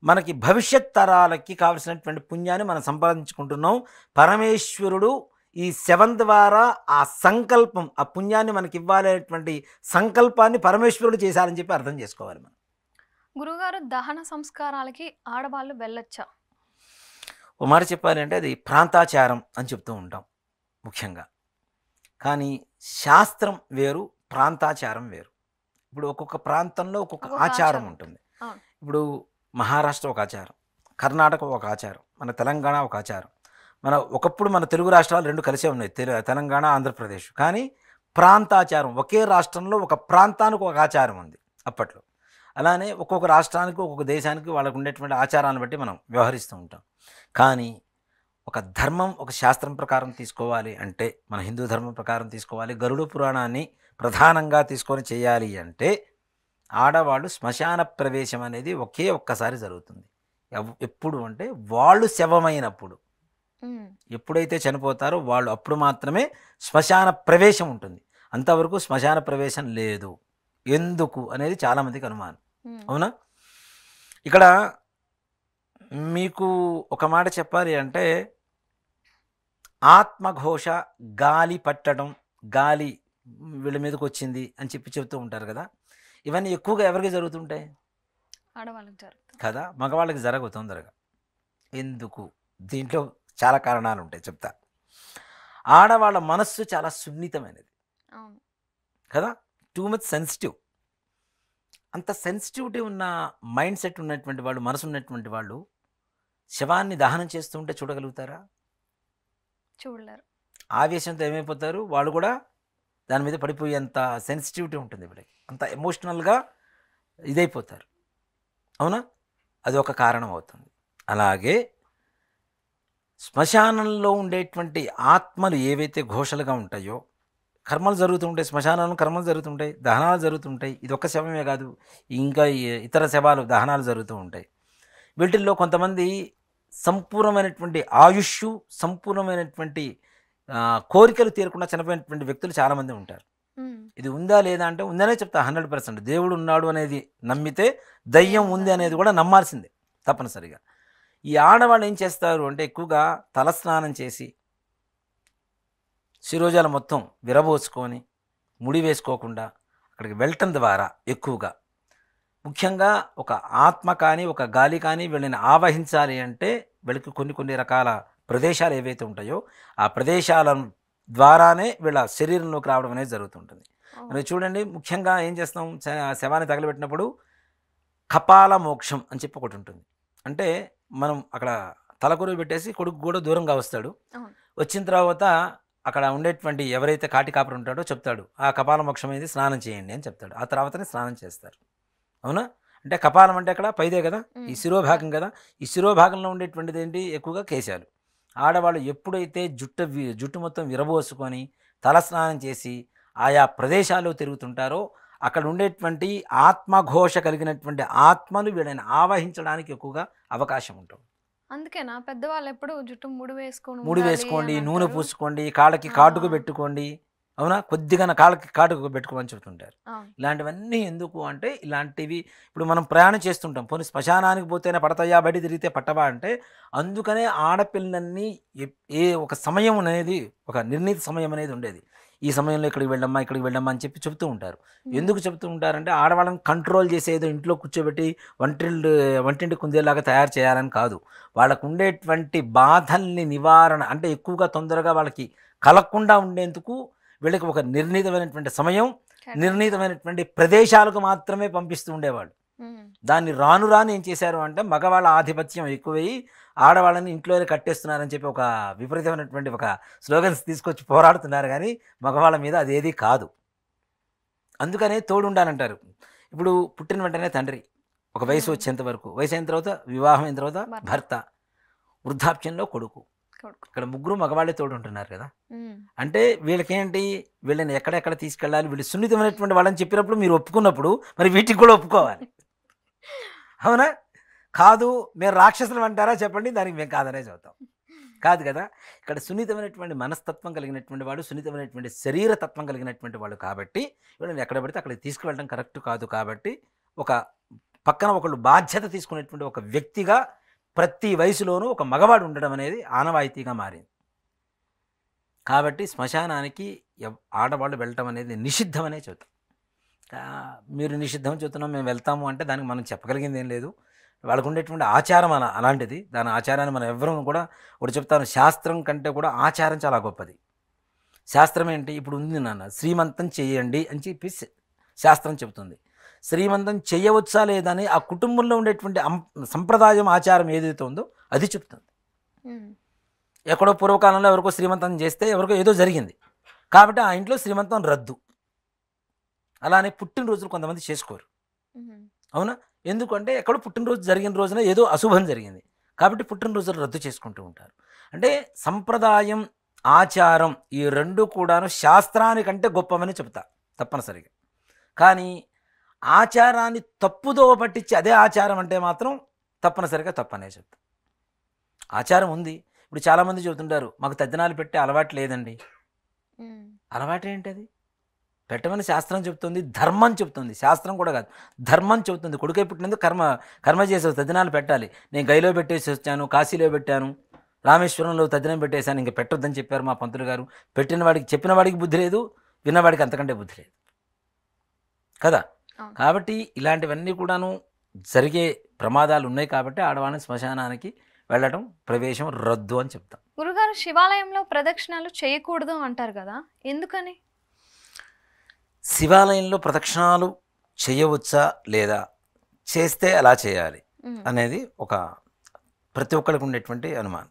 మనకి భవిష్యత్ తరాలకి కావలసినటువంటి పుణ్యాన్ని మనం సంపాదించుకుంటున్నాం. పరమేశ్వరుడు ఈ శవం ద్వారా ఆ సంకల్పం, ఆ పుణ్యాన్ని మనకి ఇవ్వాలనేటువంటి సంకల్పాన్ని పరమేశ్వరుడు చేశారని చెప్పి అర్థం చేసుకోవాలి మనం. గురుగారు, దహన సంస్కారాలకి ఆడవాళ్ళు వెళ్ళొచ్చా? ఓ మాట చెప్పాలి అంటే అది ప్రాంతాచారం అని చెప్తూ ఉంటాం ముఖ్యంగా. కానీ శాస్త్రం వేరు, ప్రాంతాచారం వేరు. ఇప్పుడు ఒక్కొక్క ప్రాంతంలో ఒక్కొక్క ఆచారం ఉంటుంది. ఇప్పుడు మహారాష్ట్ర ఒక ఆచారం, కర్ణాటక ఒక ఆచారం, మన తెలంగాణ ఒక ఆచారం. ఒకప్పుడు మన తెలుగు రాష్ట్రాలు రెండు కలిసే ఉన్నాయి, తెలంగాణ, ఆంధ్రప్రదేశ్. కానీ ప్రాంతాచారం, ఒకే రాష్ట్రంలో ఒక ప్రాంతానికి ఒక ఆచారం ఉంది అప్పట్లో. అలానే ఒక్కొక్క రాష్ట్రానికి, ఒక్కొక్క దేశానికి వాళ్ళకు ఉండేటువంటి ఆచారాన్ని బట్టి మనం వ్యవహరిస్తూ ఉంటాం. కానీ ఒక ధర్మం, ఒక శాస్త్రం ప్రకారం తీసుకోవాలి అంటే, మన హిందూ ధర్మం ప్రకారం తీసుకోవాలి, గరుడ పురాణాన్ని ప్రధానంగా తీసుకొని చేయాలి అంటే ఆడవాళ్ళు శ్మశాన ప్రవేశం అనేది ఒక్కసారి జరుగుతుంది. ఎప్పుడు అంటే వాళ్ళు శవమైనప్పుడు, ఎప్పుడైతే చనిపోతారో వాళ్ళు అప్పుడు మాత్రమే శ్మశాన ప్రవేశం ఉంటుంది. అంతవరకు శ్మశాన ప్రవేశం లేదు. ఎందుకు అనేది చాలామందికి అనుమానం. అవునా? ఇక్కడ మీకు ఒక మాట చెప్పాలి అంటే, ఆత్మఘోష, గాలి పట్టడం, గాలి వీళ్ళ మీదకి వచ్చింది అని చెప్తూ ఉంటారు కదా. ఇవన్నీ ఎక్కువగా ఎవరికి జరుగుతుంటాయి? ఆడవాళ్ళకి జరుగుతుంది కదా, మగవాళ్ళకి జరగవు తొందరగా. ఎందుకు? దీంట్లో చాలా కారణాలు ఉంటాయి, చెప్తా. ఆడవాళ్ళ మనస్సు చాలా సున్నితమైనది కదా, టూ మచ్ సెన్సిటివ్. అంత సెన్సిటివిటీ ఉన్న మైండ్ సెట్ ఉన్నటువంటి వాళ్ళు, మనసు ఉన్నటువంటి వాళ్ళు శవాన్ని దహనం చేస్తూ ఉంటే చూడగలుగుతారా? చూడలేరు. ఆవేశంతో ఏమైపోతారు వాళ్ళు కూడా, దాని మీద పడిపోయేంత సెన్సిటివిటీ ఉంటుంది వీళ్ళకి, అంత ఎమోషనల్గా ఇదైపోతారు. అవునా? అది ఒక కారణం అవుతుంది. అలాగే శ్మశానంలో ఉండేటువంటి ఆత్మలు ఏవైతే ఘోషలుగా ఉంటాయో, కర్మలు జరుగుతుంటాయి, శ్మశానంలో కర్మలు జరుగుతుంటాయి, దహనాలు జరుగుతుంటాయి. ఇది ఒక్క శవమే కాదు, ఇంకా ఇతర శవాలు దహనాలు జరుగుతూ ఉంటాయి. వీటిల్లో కొంతమంది సంపూర్ణమైనటువంటి ఆయుష్, సంపూర్ణమైనటువంటి కోరికలు తీరకుండా చనిపోయినటువంటి వ్యక్తులు చాలామంది ఉంటారు. ఇది ఉందా లేదా అంటే ఉందనే చెప్తా. 100% దేవుడు ఉన్నాడు అనేది నమ్మితే దయ్యం ఉంది అనేది కూడా నమ్మాల్సిందే తప్పనిసరిగా. ఈ ఆడవాళ్ళు ఏం చేస్తారు అంటే, ఎక్కువగా తలస్నానం చేసి శిరోజాలు మొత్తం విరబోసుకొని ముడి వేసుకోకుండా అక్కడికి వెళ్ళటం ద్వారా ఎక్కువగా, ముఖ్యంగా ఒక ఆత్మ కానీ ఒక గాలి కానీ వీళ్ళని ఆవహించాలి అంటే వీళ్ళకి కొన్ని రకాల ప్రదేశాలు ఏవైతే ఉంటాయో ఆ ప్రదేశాల ద్వారానే వీళ్ళ శరీరంలోకి రావడం అనేది జరుగుతుంటుంది. మరి చూడండి, ముఖ్యంగా ఏం చేస్తాం, శవాన్ని తగలబెట్టినప్పుడు కపాల మోక్షం అని చెప్పి ఒకటి ఉంటుంది. అంటే మనం అక్కడ తలకొరువు పెట్టేసి కొడుకు కూడా దూరంగా వస్తాడు. వచ్చిన తర్వాత అక్కడ ఉండేటువంటి ఎవరైతే కాటి కాపరి ఉంటాడో చెప్తాడు, ఆ కపాల మోక్షం అనేది స్నానం చేయండి అని చెప్తాడు. ఆ తర్వాతనే స్నానం చేస్తారు. అవునా? అంటే కపాలం అంటే అక్కడ పైదే కదా, ఈ శిరోభాగం కదా. ఈ శిరోభాగంలో ఉండేటువంటిది ఏంటి? ఎక్కువగా కేశాలు. ఆడవాళ్ళు ఎప్పుడైతే జుట్టు మొత్తం విరబోసుకొని తలస్నానం చేసి ఆయా ప్రదేశాల్లో తిరుగుతుంటారో అక్కడ ఉండేటువంటి ఆత్మఘోష కలిగినటువంటి ఆత్మలు వీళ్ళని ఆవహించడానికి ఎక్కువగా అవకాశం ఉంటుంది. అందుకేనా పెద్దవాళ్ళు ఎప్పుడు జుట్టు ముడి వేసుకోండి, నూనె పూసుకోండి, కాళ్ళకి కాటుకు పెట్టుకోండి. అవునా? కొద్దిగా కాళ్ళకి కాటుకు పెట్టుకోమని చెప్తుంటారు. ఇలాంటివన్నీ ఎందుకు అంటే, ఇలాంటివి ఇప్పుడు మనం ప్రయాణం చేస్తుంటాం, పోనీ శ్మశానానికి పోతేనే పడతాయా, బయట తిరిగితే పట్టవా అంటే, అందుకనే ఆడపిల్లల్ని ఒక సమయం అనేది, ఒక నిర్ణీత సమయం అనేది ఉండేది. ఈ సమయంలో ఇక్కడికి వెళ్ళమ్మా అని చెప్పి చెప్తూ ఉంటారు. ఎందుకు చెప్తూ ఉంటారంటే, ఆడవాళ్ళని కంట్రోల్ చేసేదో ఇంట్లో కూర్చోబెట్టి వంటింటి కుందేలాగా తయారు చేయాలని కాదు. వాళ్ళకు ఉండేటువంటి బాధల్ని నివారణ అంటే ఎక్కువగా తొందరగా వాళ్ళకి కలగకుండా ఉండేందుకు వీళ్ళకి ఒక నిర్ణీతమైనటువంటి సమయం, నిర్ణీతమైనటువంటి ప్రదేశాలకు మాత్రమే పంపిస్తూ ఉండేవాళ్ళు. దాన్ని రాను ఏం చేశారు అంటే, మగవాళ్ళ ఆధిపత్యం ఎక్కువయ్యి ఆడవాళ్ళని ఇంట్లోనే కట్టేస్తున్నారని చెప్పి ఒక విపరీతమైనటువంటి ఒక స్లోగన్స్ తీసుకొచ్చి పోరాడుతున్నారు. కానీ మగవాళ్ళ మీద అదేది కాదు. అందుకనే తోడు ఉండాలంటారు. ఇప్పుడు పుట్టిన వెంటనే తండ్రి, ఒక వయసు వచ్చేంత వరకు, వయసు అయిన తర్వాత వివాహం అయిన తర్వాత భర్త, వృద్ధాప్యంలో కొడుకు. ఇక్కడ ముగ్గురు మగవాళ్ళే తోడు ఉంటున్నారు కదా. అంటే వీళ్ళకేంటి, వీళ్ళని ఎక్కడెక్కడ తీసుకెళ్ళాలి, వీళ్ళు సున్నితమైనటువంటి వాళ్ళని చెప్పినప్పుడు మీరు ఒప్పుకున్నప్పుడు మరి వీటికి కూడా ఒప్పుకోవాలి. అవునా కాదు? మీరు రాక్షసులు అంటారా చెప్పండి, దానికి మేము కాదనే చెబుతాం. కాదు కదా. ఇక్కడ సున్నితమైనటువంటి మనస్తత్వం కలిగినటువంటి వాడు, సున్నితమైనటువంటి శరీరతత్వం కలిగినటువంటి వాడు కాబట్టి వీళ్ళని ఎక్కడ పడితే అక్కడికి తీసుకువెళ్ళడం కరెక్ట్ కాదు. కాబట్టి ఒక పక్కన ఒకళ్ళు బాధ్యత తీసుకునేటువంటి ఒక వ్యక్తిగా ప్రతి వయసులోనూ ఒక మగవాడు ఉండడం అనేది ఆనవాయితీగా మారింది. కాబట్టి శ్మశానానికి ఆడవాళ్ళు వెళ్ళటం అనేది నిషిద్ధమనే చెబుతాం. మీరు నిషిద్ధం చెబుతున్నాం, మేము వెళ్తాము అంటే దానికి మనం చెప్పగలిగింది ఏం లేదు. వాళ్ళకు ఉండేటువంటి ఆచారం అలాంటిది. దాని ఆచారాన్ని మనం ఎవరూ కూడా, ఒకటి చెప్తాను, శాస్త్రం కంటే కూడా ఆచారం చాలా గొప్పది. శాస్త్రం ఏంటి, ఇప్పుడు ఉంది నాన్న, శ్రీమంతం చేయండి అని చెప్పి శాస్త్రం చెబుతుంది. శ్రీమంతం చేయవచ్చా లేదా అని ఆ కుటుంబంలో ఉండేటువంటి సంప్రదాయం ఆచారం ఏదైతే ఉందో అది చెప్తుంది. ఎక్కడో పూర్వకాలంలో ఎవరికో శ్రీమంతం చేస్తే ఎవరికో ఏదో జరిగింది కాబట్టి ఆ ఇంట్లో శ్రీమంతం రద్దు. అలానే పుట్టినరోజులు కొంతమంది చేసుకోరు. అవునా? ఎందుకంటే ఎక్కడో పుట్టినరోజు జరిగిన రోజున ఏదో అశుభం జరిగింది కాబట్టి పుట్టినరోజులు రద్దు చేసుకుంటూ ఉంటారు. అంటే సంప్రదాయం ఆచారం ఈ రెండు కూడాను శాస్త్రానికంటే గొప్పవని చెప్తా తప్పనిసరిగా. కానీ ఆచారాన్ని తప్పుదో పట్టించి అదే ఆచారం అంటే మాత్రం తప్పనిసరిగా తప్పనే చెప్తా. ఆచారం ఉంది. ఇప్పుడు చాలామంది చెబుతుంటారు మాకు తద్దినాలు పెట్టే అలవాటు లేదండి. అలవాటు ఏంటది? పెట్టమని శాస్త్రం చెప్తుంది, ధర్మం చెప్తుంది. శాస్త్రం కూడా కాదు, ధర్మం చెబుతుంది. కొడుకై పుట్టినందుకు కర్మ చేసే తద్దినాలు పెట్టాలి. నేను గైలో పెట్టేసి వచ్చాను, కాశీలో పెట్టాను, రామేశ్వరంలో తద్దినం పెట్టేశాను, ఇంకా పెట్టొద్దని చెప్పారు మా పంతులు గారు. పెట్టిన వాడికి, చెప్పిన వాడికి బుద్ధి లేదు, విన్నవాడికి అంతకంటే బుద్ధి లేదు కదా. కాబట్టి ఇలాంటివన్నీ కూడాను జరిగే ప్రమాదాలు ఉన్నాయి. కాబట్టి ఆడవాళ్ళని శ్మశానానికి వెళ్ళటం, ప్రవేశం రద్దు అని చెప్తాం. గురుగారు, శివాలయంలో ప్రదక్షిణాలు చేయకూడదు అంటారు కదా, ఎందుకని? శివాలయంలో ప్రదక్షిణాలు చేయవచ్చా లేదా, చేస్తే ఎలా చేయాలి అనేది ఒక ప్రతి ఒక్కరికి ఉండేటువంటి అనుమానం.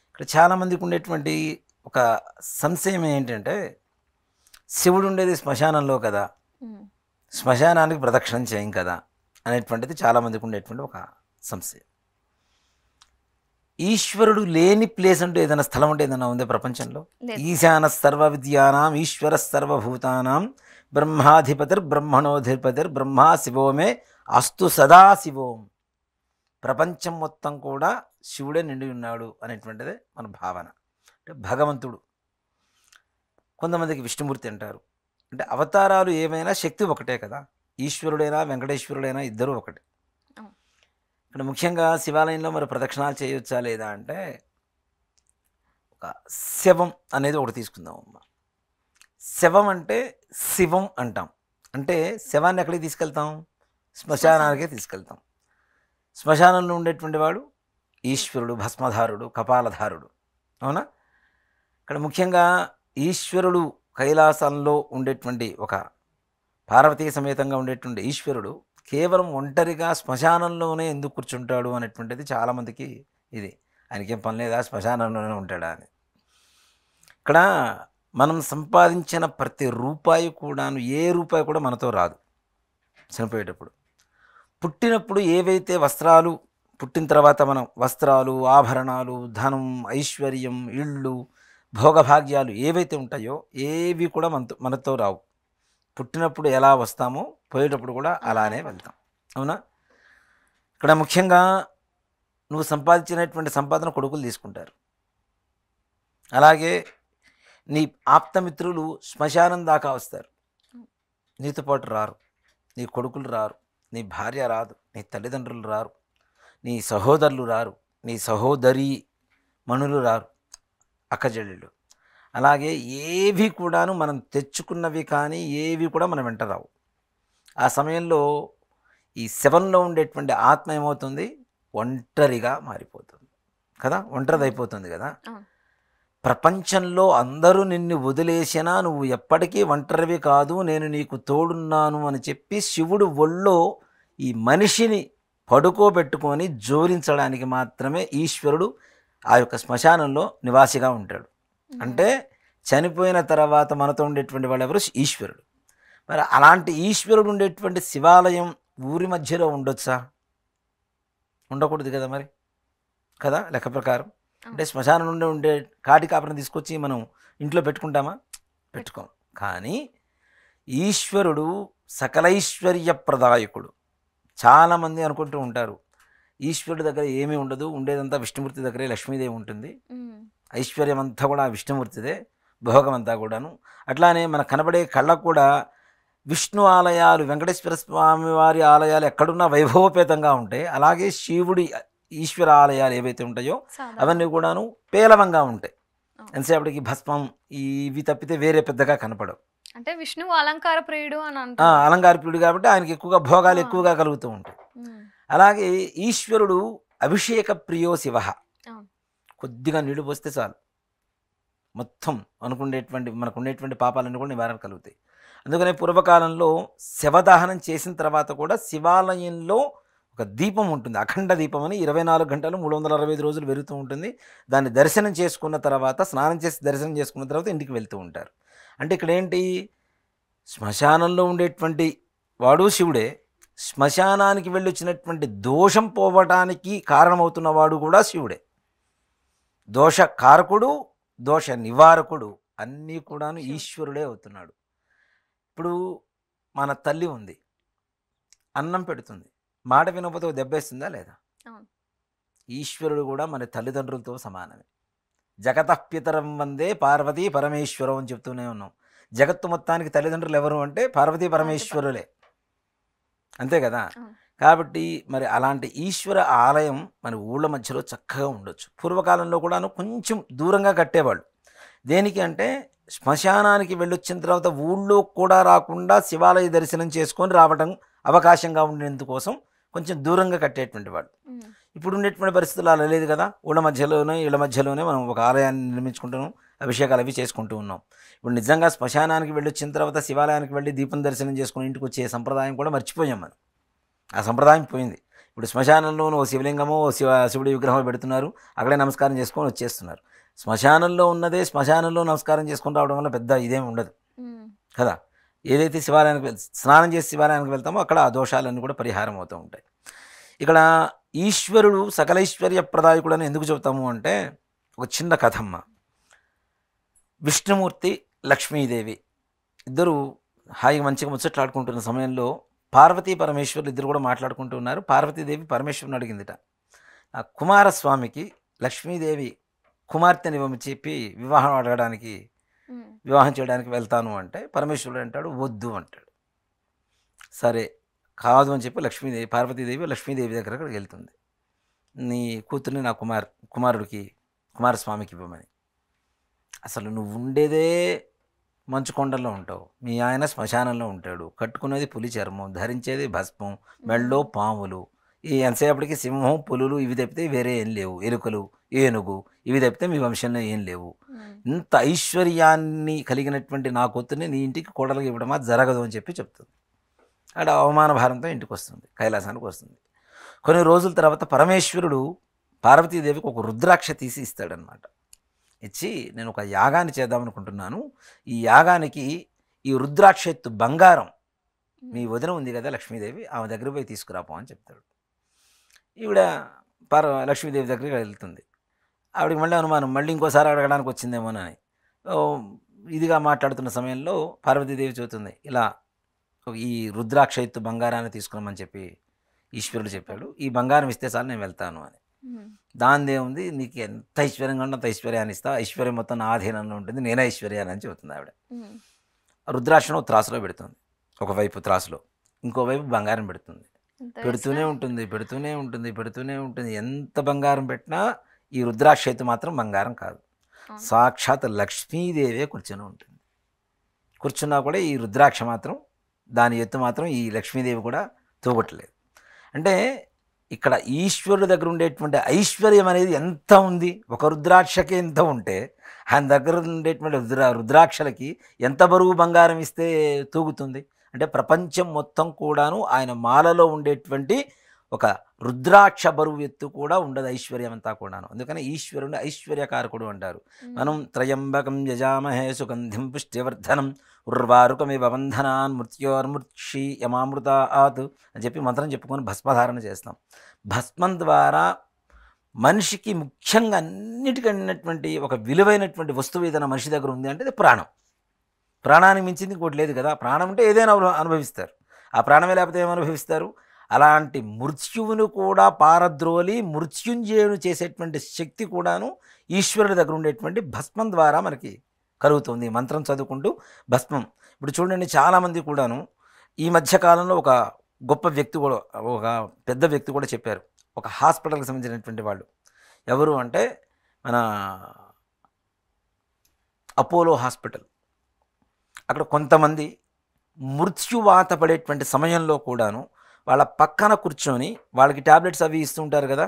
ఇక్కడ చాలామందికి ఉండేటువంటి ఒక సంశయం ఏంటంటే, శివుడు ఉండేది శ్మశానంలో కదా, శ్మశానానికి ప్రదక్షిణం చేయం కదా అనేటువంటిది చాలామందికి ఉండేటువంటి ఒక సంశయం. ఈశ్వరుడు లేని ప్లేస్ అంటూ ఏదైనా స్థలం అంటే ఏదైనా ఉందే ప్రపంచంలో? ఈశాన సర్వ విద్యానాం ఈశ్వర సర్వభూతానాం బ్రహ్మాధిపతిర్ బ్రహ్మణోధిపతిర్ బ్రహ్మా శివోమే అస్తు సదాశివోం. ప్రపంచం మొత్తం కూడా శివుడే నిండి ఉన్నాడు అనేటువంటిదే మన భావన. అంటే భగవంతుడు. కొంతమందికి విష్ణుమూర్తి అంటారు. అంటే అవతారాలు ఏమైనా శక్తి ఒకటే కదా. ఈశ్వరుడైనా వెంకటేశ్వరుడైనా ఇద్దరూ ఒకటే. ఇక్కడ ముఖ్యంగా శివాలయంలో మరి ప్రదక్షిణాలు చేయవచ్చా లేదా అంటే, ఒక శవం అనేది ఒకటి తీసుకుందాం అమ్మ. శవం అంటే శివం అంటాం. అంటే శవాన్ని ఎక్కడికి తీసుకెళ్తాం? శ్మశానానికే తీసుకెళ్తాం. శ్మశానంలో ఉండేటువంటి వాడు ఈశ్వరుడు, భస్మధారుడు, కపాలధారుడు. అవునా? ఇక్కడ ముఖ్యంగా ఈశ్వరుడు కైలాసంలో ఉండేటువంటి ఒక పార్వతీ సమేతంగా ఉండేటువంటి ఈశ్వరుడు కేవలం ఒంటరిగా శ్మశానంలోనే ఎందుకు కూర్చుంటాడు అనేటువంటిది చాలామందికి ఇది. ఆయనకేం పని లేదా, శ్మశానంలోనే ఉంటాడా అని. ఇక్కడ మనం సంపాదించిన ప్రతి రూపాయి కూడాను, ఏ రూపాయి కూడా మనతో రాదు చనిపోయేటప్పుడు. పుట్టినప్పుడు ఏవైతే వస్త్రాలు, పుట్టిన తర్వాత మనం వస్త్రాలు, ఆభరణాలు, ధనం, ఐశ్వర్యం, ఇళ్ళు, భోగభాగ్యాలు ఏవైతే ఉంటాయో ఏవి కూడా మనతో రావు. పుట్టినప్పుడు ఎలా వస్తామో పోయేటప్పుడు కూడా అలానే వెళ్తాం. అవునా? ఇక్కడ ముఖ్యంగా నువ్వు సంపాదించినటువంటి సంపాదన కొడుకులు తీసుకుంటారు. అలాగే నీ ఆప్తమిత్రులు శ్మశానం దాకా వస్తారు, నీతో పాటు రారు. నీ కొడుకులు రారు, నీ భార్య రాదు, నీ తల్లిదండ్రులు రారు, నీ సహోదరులు రారు, నీ సహోదరి మనులు రారు, అక్కజెళ్ళిళ్ళు. అలాగే ఏవి కూడాను మనం తెచ్చుకున్నవి కానీ ఏవి కూడా మనం వెంట రావు. ఆ సమయంలో ఈ శవంలో ఉండేటువంటి ఆత్మ ఏమవుతుంది? ఒంటరిగా మారిపోతుంది కదా, ఒంటరిదైపోతుంది కదా. ప్రపంచంలో అందరూ నిన్ను వదిలేసినా నువ్వు ఎప్పటికీ ఒంటరివి కాదు, నేను నీకు తోడున్నాను అని చెప్పి శివుడు ఒళ్ళో ఈ మనిషిని పడుకోబెట్టుకొని జోరించడానికి మాత్రమే ఈశ్వరుడు ఆ యొక్క శ్మశానంలో నివాసిగా ఉంటాడు. అంటే చనిపోయిన తర్వాత మనతో ఉండేటువంటి వాళ్ళు ఎవరు? ఈశ్వరుడు. మరి అలాంటి ఈశ్వరుడు ఉండేటువంటి శివాలయం ఊరి మధ్యలో ఉండొచ్చా? ఉండకూడదు కదా. మరి కదా లెక్క ప్రకారం. అంటే శ్మశానం నుండి ఉండే కాటి కాపరిని తీసుకొచ్చి మనం ఇంట్లో పెట్టుకుంటామా? పెట్టుకోం. కానీ ఈశ్వరుడు సకలైశ్వర్య ప్రదాయకుడు. చాలామంది అనుకుంటూ ఉంటారు ఈశ్వరుడి దగ్గర ఏమీ ఉండదు, ఉండేదంతా విష్ణుమూర్తి దగ్గరే లక్ష్మీదేవి ఉంటుంది, ఐశ్వర్యం అంతా కూడా విష్ణుమూర్తిదే, భోగం అంతా కూడాను. అట్లానే మనకు కనబడే కళ్ళకు కూడా విష్ణు ఆలయాలు, వెంకటేశ్వర స్వామి వారి ఆలయాలు ఎక్కడున్నా వైభవపేతంగా ఉంటాయి. అలాగే శివుడి ఈశ్వర ఆలయాలు ఏవైతే ఉంటాయో అవన్నీ కూడాను పేలవంగా ఉంటాయి. ఎంతసేపటికి భస్మం ఇవి తప్పితే వేరే పెద్దగా కనపడవు. అంటే విష్ణువు అలంకార ప్రియుడు అని అలంకార ప్రియుడు కాబట్టి ఆయనకి ఎక్కువగా భోగాలు ఎక్కువగా కలుగుతూ ఉంటాయి. అలాగే ఈశ్వరుడు అభిషేక ప్రియో శివ. కొద్దిగా నీళ్లు పోస్తే చాలు మొత్తం మనకు ఉండేటువంటి పాపాలన్నీ కూడా నివారణ కలుగుతాయి. అందుకనే పూర్వకాలంలో శవదహనం చేసిన తర్వాత కూడా శివాలయంలో ఒక దీపం ఉంటుంది, అఖండ దీపం అని 24 గంటలు 365 రోజులు వెలుగుతూ ఉంటుంది. దాన్ని దర్శనం చేసుకున్న తర్వాత, స్నానం చేసి దర్శనం చేసుకున్న తర్వాత ఇంటికి వెళ్తూ ఉంటారు. అంటే ఇక్కడ ఏంటి, శ్మశానంలో ఉండేటువంటి వాడు శివుడే, శ్మశానానికి వెళ్ళి వచ్చినటువంటి దోషం పోవటానికి కారణమవుతున్న వాడు కూడా శివుడే. దోష కారకుడు, దోష నివారకుడు అన్నీ కూడాను ఈశ్వరుడే అవుతున్నాడు. ఇప్పుడు మన తల్లి ఉంది, అన్నం పెడుతుంది, మాట వినకపోతే దెబ్బేస్తుందా లేదా? ఈశ్వరుడు కూడా మన తల్లిదండ్రులతో సమానమే. జగతఃపితరం వందే పార్వతీ పరమేశ్వరం అని చెప్తూనే ఉన్నాం. జగత్తు మొత్తానికి తల్లిదండ్రులు ఎవరు అంటే పార్వతీ పరమేశ్వరులే, అంతే కదా. కాబట్టి మరి అలాంటి ఈశ్వర ఆలయం మన ఊళ్ళ మధ్యలో చక్కగా ఉండొచ్చు. పూర్వకాలంలో కూడాను కొంచెం దూరంగా కట్టేవాళ్ళు. దేనికి అంటే శ్మశానానికి వెళ్ళొచ్చిన తర్వాత ఊళ్ళో కూడా రాకుండా శివాలయ దర్శనం చేసుకొని రావడం అవకాశంగా ఉండేందుకోసం కొంచెం దూరంగా కట్టేటువంటి వాళ్ళు. ఇప్పుడు ఉండేటువంటి పరిస్థితులు అలా లేదు కదా. ఇళ్ళ మధ్యలోనే మనం ఒక ఆలయాన్ని నిర్మించుకుంటున్నాం, అభిషేకాలు అవి చేసుకుంటూ ఉన్నాం. ఇప్పుడు నిజంగా శ్మశానానికి వెళ్ళొచ్చిన తర్వాత శివాలయానికి వెళ్ళి దీపం దర్శనం చేసుకుని ఇంటికి వచ్చే సంప్రదాయం కూడా మర్చిపోయాం మనం. ఆ సంప్రదాయం పోయింది. ఇప్పుడు శ్మశానంలోనూ ఓ శివలింగమో శివుడి విగ్రహం పెడుతున్నారు, అక్కడే నమస్కారం చేసుకొని వచ్చేస్తున్నారు. శ్మశానంలో ఉన్నదే శ్మశానంలో నమస్కారం చేసుకొని రావడం వల్ల పెద్ద ఇదేం ఉండదు కదా. ఏదైతే శివాలయానికి స్నానం చేసి శివాలయానికి వెళ్తామో అక్కడ ఆ దోషాలన్నీ కూడా పరిహారం అవుతూ ఉంటాయి. ఇక్కడ ఈశ్వరుడు సకలైశ్వర్య ప్రదాయకుడు అని ఎందుకు చెబుతాము అంటే ఒక చిన్న కథమ్మ. విష్ణుమూర్తి, లక్ష్మీదేవి ఇద్దరు హాయిగా మంచిగా ముచ్చట్లాడుకుంటున్న సమయంలో పార్వతీ పరమేశ్వరులు ఇద్దరు కూడా మాట్లాడుకుంటూ ఉన్నారు. పార్వతీదేవి పరమేశ్వరుని అడిగిందిట, ఆ కుమారస్వామికి లక్ష్మీదేవి కుమార్తెని చెప్పి వివాహం చేయడానికి వెళ్తాను అంటే పరమేశ్వరుడు అంటాడు వద్దు అంటాడు. సరే కాదు అని చెప్పి పార్వతీదేవి లక్ష్మీదేవి దగ్గరకు వెళ్తుంది. నీ కూతుర్ని నా కుమారస్వామికి ఇవ్వమని. అసలు నువ్వు ఉండేదే మంచు కొండల్లో ఉంటావు, మీ ఆయన శ్మశానంలో ఉంటాడు, కట్టుకునేది పులి చర్మం, ధరించేది భస్మం, మెళ్ళో పాములు, ఈ ఎంతసేపటికి సింహం, పులులు ఇవి తప్పితే వేరే ఏం లేవు, ఎలుకలు, ఏనుగు ఇవి తప్పితే మీ వంశంలో ఏం లేవు. ఇంత ఐశ్వర్యాన్ని కలిగినటువంటి నా కూతుర్ని నీ ఇంటికి కోడలుగా ఇవ్వడమా జరగదు అని చెప్పి చెప్తుంది. అక్కడ అవమాన భారంతో ఇంటికి వస్తుంది, కైలాసానికి వస్తుంది. కొన్ని రోజుల తర్వాత పరమేశ్వరుడు పార్వతీదేవికి ఒక రుద్రాక్ష తీసి ఇస్తాడనమాట. ఇచ్చి నేను ఒక యాగాన్ని చేద్దామనుకుంటున్నాను, ఈ యాగానికి ఈ రుద్రాక్ష ఎత్తు బంగారం మీ వదిన ఉంది కదా లక్ష్మీదేవి, ఆమె దగ్గర పోయి తీసుకురాపో అని చెప్తాడు. ఈవిడ లక్ష్మీదేవి దగ్గరికి వెళ్తుంది. ఆవిడకి మళ్ళీ అనుమానం, మళ్ళీ ఇంకోసారి అడగడానికి వచ్చిందేమోనని ఇదిగా మాట్లాడుతున్న సమయంలో పార్వతీదేవి చెబుతుంది, ఇలా ఈ రుద్రాక్ష ఎత్తు బంగారాన్ని తీసుకున్నామని చెప్పి ఈశ్వరుడు చెప్పాడు, ఈ బంగారం ఇస్తే చాలు నేను వెళ్తాను అని. దానిదేముంది, నీకు ఎంత ఐశ్వర్యంగా ఉంటే అంత ఐశ్వర్యాన్ని ఇస్తా, ఐశ్వర్యం మొత్తం నా ఆధీనంలో ఉంటుంది, నేనే ఐశ్వర్యాన్ని అని చెబుతుంది ఆవిడ. రుద్రాక్షను త్రాసులో పెడుతుంది, ఒకవైపు త్రాసులో, ఇంకోవైపు బంగారం పెడుతుంది. పెడుతూనే ఉంటుంది. ఎంత బంగారం పెట్టినా ఈ రుద్రాక్ష ఎత్తు మాత్రం బంగారం కాదు, సాక్షాత్ లక్ష్మీదేవే కూర్చొని ఉంటుంది. కూర్చున్నా కూడా ఈ రుద్రాక్ష మాత్రం, దాని ఎత్తు మాత్రం ఈ లక్ష్మీదేవి కూడా తూగట్లేదు. అంటే ఇక్కడ ఈశ్వరుడి దగ్గర ఉండేటువంటి ఐశ్వర్యం అనేది ఎంత ఉంది, ఒక రుద్రాక్షకి ఎంత ఉంటే ఆయన దగ్గర ఉండేటువంటి రుద్రాక్షలకి ఎంత బరువు బంగారం ఇస్తే తూగుతుంది. అంటే ప్రపంచం మొత్తం కూడాను ఆయన మాలలో ఉండేటువంటి ఒక రుద్రాక్ష బరువు ఎత్తు కూడా ఉండదు ఐశ్వర్యం అంతా కూడాను. అందుకని ఈశ్వరుని ఐశ్వర్యకారకుడు అంటారు. మనం త్రయంబకం యజామహే సుగంధిం పుష్టివర్ధనం ఉర్వారుకమివ బంధనాన్ మృత్యోర్మృక్షి యమామృతాత్ అని చెప్పి మంత్రం చెప్పుకొని భస్మధారణ చేస్తాం. భస్మం ద్వారా మనిషికి ముఖ్యంగా అన్నిటికన్నటువంటి ఒక విలువైనటువంటి వస్తువు ఏదైనా మనిషి దగ్గర ఉంది అంటే అది ప్రాణం. ప్రాణానికి మించింది ఇంకోటి లేదు కదా. ప్రాణం అంటే ఏదైనా అనుభవిస్తారు. ఆ ప్రాణమే లేకపోతే ఏమనుభవిస్తారు? అలాంటి మృత్యువును కూడా పారద్రోలి మృత్యుంజయుని చేసేటువంటి శక్తి కూడాను ఈశ్వరుడి దగ్గర ఉండేటువంటి భస్మం ద్వారా మనకి కలుగుతుంది. మంత్రం చదువుకుంటూ భస్మం. ఇప్పుడు చూడండి, చాలామంది కూడాను ఈ మధ్యకాలంలో ఒక గొప్ప వ్యక్తి కూడా, ఒక పెద్ద వ్యక్తి కూడా చెప్పారు. ఒక హాస్పిటల్కి సంబంధించినటువంటి వాళ్ళు. ఎవరు అంటే మన అపోలో హాస్పిటల్. అక్కడ కొంతమంది మృత్యువాత పడేటువంటి సమయంలో కూడాను వాళ్ళ పక్కన కూర్చొని వాళ్ళకి ట్యాబ్లెట్స్ అవి ఇస్తుంటారు కదా.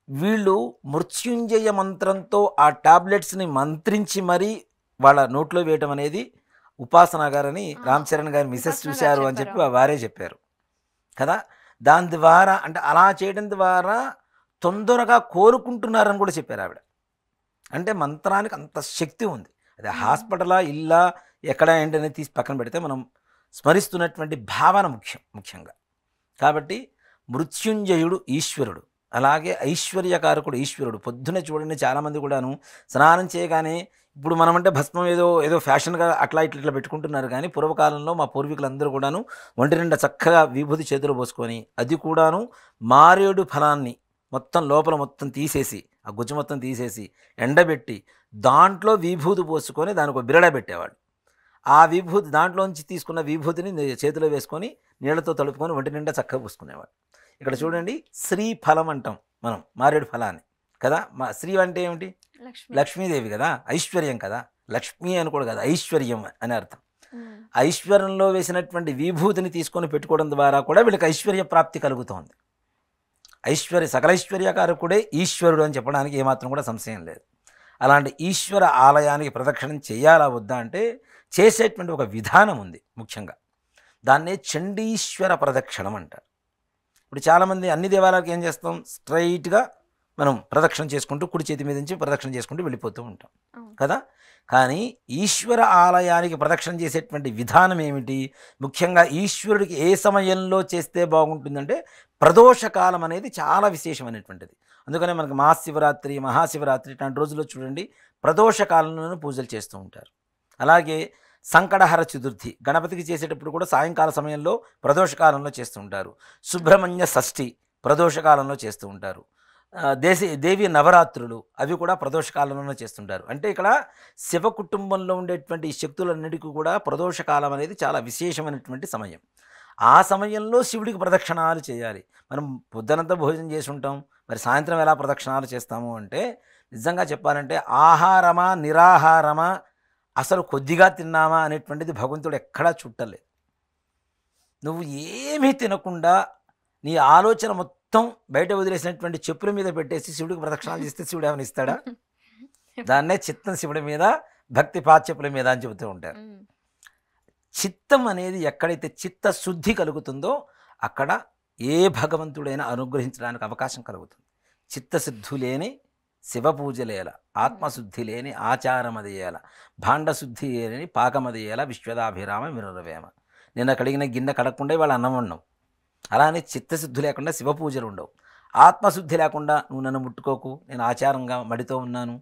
వీళ్ళు మృత్యుంజయ మంత్రంతో ఆ ట్యాబ్లెట్స్ని మంత్రించి మరీ వాళ్ళ నోట్లో వేయటం అనేది ఉపాసన గారని రామ్ చరణ్ గారి మిసెస్ చూశారు అని చెప్పి వారే చెప్పారు కదా. దాని ద్వారా అంటే అలా చేయడం ద్వారా తొందరగా కోరుకుంటున్నారని కూడా చెప్పారు ఆవిడ. అంటే మంత్రానికి అంత శక్తి ఉంది. అది హాస్పిటలా ఇల్లా ఎక్కడ ఏంటనేది తీసి పక్కన పెడితే మనం స్మరిస్తున్నటువంటి భావన ముఖ్యంగా. కాబట్టి మృత్యుంజయుడు ఈశ్వరుడు, అలాగే ఐశ్వర్యకారకుడు ఈశ్వరుడు. పొద్దునే చూడండి, చాలామంది కూడాను స్నానం చేయగానే, ఇప్పుడు మనమంటే భస్మం ఏదో ఫ్యాషన్గా అట్లా ఇట్లా పెట్టుకుంటున్నారు, కానీ పూర్వకాలంలో మా పూర్వీకులందరూ కూడాను ఒంటి నిండా చక్కగా విభూతి చేతులు పోసుకొని, అది కూడాను మారేడు ఫలాన్ని మొత్తం లోపల మొత్తం తీసేసి, ఆ గుజ్జు మొత్తం తీసేసి ఎండబెట్టి దాంట్లో విభూతి పోసుకొని దానికి ఒక బిరడ పెట్టేవాడు. ఆ విభూతి దాంట్లోంచి తీసుకున్న విభూతిని చేతిలో వేసుకొని నీళ్లతో తడుపుకొని ఒంటి నిండా చక్కగా పూసుకునేవాడు. ఇక్కడ చూడండి, శ్రీఫలం అంటాం మనం మారేడు ఫలాన్ని కదా. శ్రీ అంటే ఏమిటి? లక్ష్మీదేవి కదా, ఐశ్వర్యం కదా. లక్ష్మి అని కూడా కదా, ఐశ్వర్యం అని అర్థం. ఐశ్వర్యంలో వేసినటువంటి విభూతిని తీసుకొని పెట్టుకోవడం ద్వారా కూడా వీళ్ళకి ఐశ్వర్య ప్రాప్తి కలుగుతోంది. సకలైశ్వర్యకారకుడే ఈశ్వరుడు అని చెప్పడానికి ఏమాత్రం కూడా సంశయం లేదు. అలాంటి ఈశ్వర ఆలయానికి ప్రదక్షిణం చేయాలా వద్దా అంటే చేసేటువంటి ఒక విధానం ఉంది ముఖ్యంగా. దాన్నే చండీశ్వర ప్రదక్షిణం అంటారు. ఇప్పుడు చాలామంది అన్ని దేవాలయాలకు ఏం చేస్తాం, స్ట్రైట్గా మనం ప్రదక్షిణ చేసుకుంటూ కుడి చేతి మీద నుంచి ప్రదక్షిణ చేసుకుంటూ వెళ్ళిపోతూ ఉంటాం కదా. కానీ ఈశ్వర ఆలయానికి ప్రదక్షిణ చేసేటువంటి విధానం ఏమిటి? ముఖ్యంగా ఈశ్వరుడికి ఏ సమయంలో చేస్తే బాగుంటుందంటే ప్రదోషకాలం అనేది చాలా విశేషమైనటువంటిది. అందుకనే మనకి మహాశివరాత్రి, మహాశివరాత్రి ఇట్లాంటి రోజుల్లో చూడండి ప్రదోషకాలంలోనూ పూజలు చేస్తూ ఉంటారు. అలాగే సంకటహర చతుర్థి గణపతికి చేసేటప్పుడు కూడా సాయంకాల సమయంలో ప్రదోషకాలంలో చేస్తూ ఉంటారు. సుబ్రహ్మణ్య షష్ఠి ప్రదోషకాలంలో చేస్తూ ఉంటారు. దేవి నవరాత్రులు అవి కూడా ప్రదోషకాలంలో చేస్తుంటారు. అంటే ఇక్కడ శివ కుటుంబంలో ఉండేటువంటి ఈ శక్తులన్నిటికీ కూడా ప్రదోషకాలం అనేది చాలా విశేషమైనటువంటి సమయం. ఆ సమయంలో శివుడికి ప్రదక్షిణాలు చేయాలి. మనం పొద్దునంతా భోజనం చేసి ఉంటాం, మరి సాయంత్రం ఎలా ప్రదక్షిణాలు చేస్తాము అంటే, నిజంగా చెప్పాలంటే ఆహారమా నిరాహారమా, అసలు కొద్దిగా తిన్నామా అనేటువంటిది భగవంతుడు ఎక్కడా చుట్టలేదు. నువ్వు ఏమీ తినకుండా నీ ఆలోచన మొత్తం బయట వదిలేసినటువంటి చెప్పుల మీద పెట్టేసి శివుడికి ప్రదక్షిణాలు చేస్తే శివుడు ఏమైనా ఇస్తాడా? దాన్నే చిత్తం శివుడి మీద, భక్తి పాచెప్పుల మీద అని చెబుతూ ఉంటారు. చిత్తం అనేది ఎక్కడైతే చిత్తశుద్ధి కలుగుతుందో అక్కడ ఏ భగవంతుడైనా అనుగ్రహించడానికి అవకాశం కలుగుతుంది. చిత్తశుద్ధి లేని శివ పూజలేల, ఆత్మశుద్ధి లేని ఆచారమదేయాల, భాండశుద్ధి లేని పాకమదేయాల, విశ్వదాభిరామ వినురవేమ. నిన్న కడిగిన గిన్నె కడగకుండా వాళ్ళు అన్నం ఉండవు. అలానే చిత్తశుద్ధి లేకుండా శివ పూజలు ఉండవు. ఆత్మశుద్ధి లేకుండా నువ్వు నన్ను ముట్టుకోకు, నేను ఆచారంగా మడితో ఉన్నాను,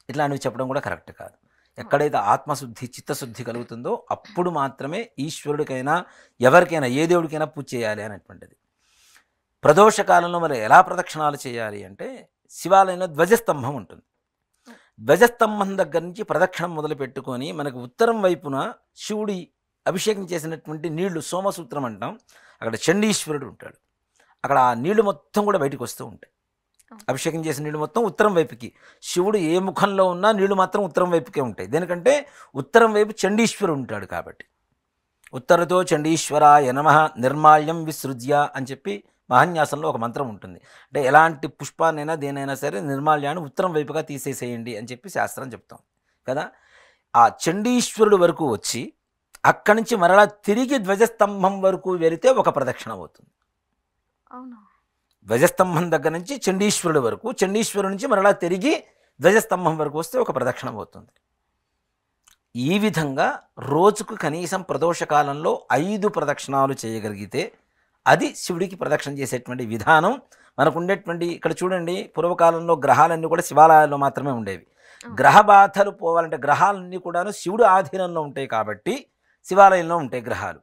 ఇట్లాంటివి చెప్పడం కూడా కరెక్ట్ కాదు. ఎక్కడైతే ఆత్మశుద్ధి చిత్తశుద్ధి కలుగుతుందో అప్పుడు మాత్రమే ఈశ్వరుడికైనా ఎవరికైనా ఏ దేవుడికైనా పూజ చేయాలి అనేటువంటిది. ప్రదోషకాలంలో మరి ఎలా ప్రదక్షిణాలు చేయాలి అంటే, శివాలయంలో ధ్వజస్తంభం ఉంటుంది. ధ్వజస్తంభం దగ్గర నుంచి ప్రదక్షిణం మొదలు పెట్టుకొని మనకు ఉత్తరం వైపున శివుడి అభిషేకం చేసినటువంటి నీళ్లు, సోమసూత్రం అంటాం, అక్కడ చండీశ్వరుడు ఉంటాడు. అక్కడ ఆ నీళ్లు మొత్తం కూడా బయటకు వస్తూ ఉంటాయి. అభిషేకం చేసిన నీళ్లు మొత్తం ఉత్తరం వైపుకి, శివుడు ఏ ముఖంలో ఉన్నా నీళ్లు మాత్రం ఉత్తరం వైపుకే ఉంటాయి. దేనికంటే ఉత్తరం వైపు చండీశ్వరుడు ఉంటాడు కాబట్టి. ఉత్తరతో చండీశ్వరాయ నమః నిర్మాల్యం విసృజ్య అని చెప్పి మహాన్యాసంలో ఒక మంత్రం ఉంటుంది. అంటే ఎలాంటి పుష్పాన్నైనా దేనైనా సరే నిర్మాల్యాన్ని ఉత్తరం వైపుగా తీసేసేయండి అని చెప్పి శాస్త్రం చెప్తాం కదా. ఆ చండీశ్వరుడు వరకు వచ్చి అక్కడి నుంచి మరలా తిరిగి ధ్వజస్తంభం వరకు వెళితే ఒక ప్రదక్షిణ అవుతుంది. ధ్వజస్తంభం దగ్గర నుంచి చండీశ్వరుడు వరకు, చండీశ్వరుడు నుంచి మరలా తిరిగి ధ్వజస్తంభం వరకు వస్తే ఒక ప్రదక్షిణ అవుతుంది. ఈ విధంగా రోజుకు కనీసం ప్రదోషకాలంలో 5 ప్రదక్షిణాలు చేయగలిగితే అది శివుడికి ప్రదక్షిణ చేసేటువంటి విధానం మనకు ఉండేటువంటి ఇక్కడ చూడండి, పూర్వకాలంలో గ్రహాలన్నీ కూడా శివాలయాల్లో మాత్రమే ఉండేవి. గ్రహ బాధలు పోవాలంటే గ్రహాలన్నీ కూడాను శివుడు ఆధీనంలో ఉంటాయి కాబట్టి శివాలయంలో ఉంటాయి గ్రహాలు.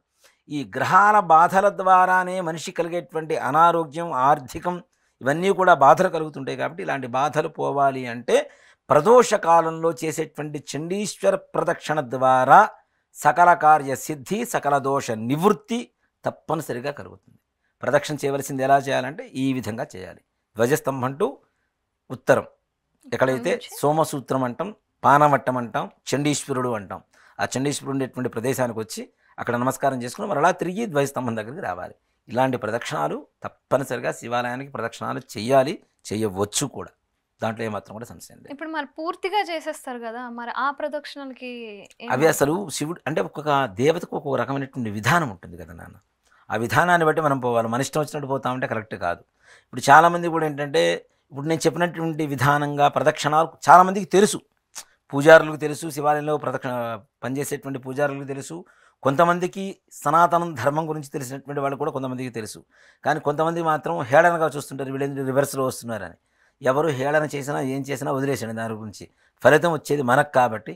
ఈ గ్రహాల బాధల ద్వారానే మనిషి కలిగేటువంటి అనారోగ్యం, ఆర్థికం ఇవన్నీ కూడా బాధలు కలుగుతుంటాయి. కాబట్టి ఇలాంటి బాధలు పోవాలి అంటే ప్రదోష కాలంలో చేసేటువంటి చండీశ్వర ప్రదక్షిణ ద్వారా సకల కార్య సిద్ధి, సకల దోష నివృత్తి తప్పనిసరిగా కలుగుతుంది. ప్రదక్షిణ చేయవలసింది ఎలా చేయాలంటే ఈ విధంగా చేయాలి. ధ్వజస్తంభం టు ఉత్తరం, ఎక్కడైతే సోమసూత్రం అంటాం, పానవట్టం అంటాం, చండీశ్వరుడు అంటాం, ఆ చండీశ్వరుడు ఉండేటువంటి ప్రదేశానికి వచ్చి అక్కడ నమస్కారం చేసుకుని మరలా తిరిగి ధ్వజస్తంభం దగ్గరికి రావాలి. ఇలాంటి ప్రదక్షిణాలు తప్పనిసరిగా శివాలయానికి ప్రదక్షిణాలు చేయాలి, చేయవచ్చు కూడా. దాంట్లో ఏమాత్రం కూడా సమస్య లేదు. ఇప్పుడు మరి పూర్తిగా చేసేస్తారు కదా, మరి ఆ ప్రదక్షిణలకి అవి అసలు శివుడు అంటే ఒక్కొక్క దేవతకు ఒక్కొక్క రకమైనటువంటి విధానం ఉంటుంది కదా నాన్న. ఆ విధానాన్ని బట్టి మనం పోవాలి. మన ఇష్టం వచ్చినట్టు పోతామంటే కరెక్ట్ కాదు. ఇప్పుడు చాలామంది కూడా ఏంటంటే, ఇప్పుడు నేను చెప్పినటువంటి విధానంగా ప్రదక్షిణాలు చాలామందికి తెలుసు, పూజారులకు తెలుసు, శివాలయంలో ప్రదక్షిణ పనిచేసేటువంటి పూజారులకు తెలుసు, కొంతమందికి సనాతన ధర్మం గురించి తెలిసినటువంటి వాళ్ళు కూడా కొంతమందికి తెలుసు. కానీ కొంతమంది మాత్రం హేళనగా చూస్తుంటారు, వీళ్ళేంటి రివర్స్లో వస్తున్నారని. ఎవరు హేళన చేసినా ఏం చేసినా వదిలేసండి, దాని గురించి ఫలితం వచ్చేది మనకు. కాబట్టి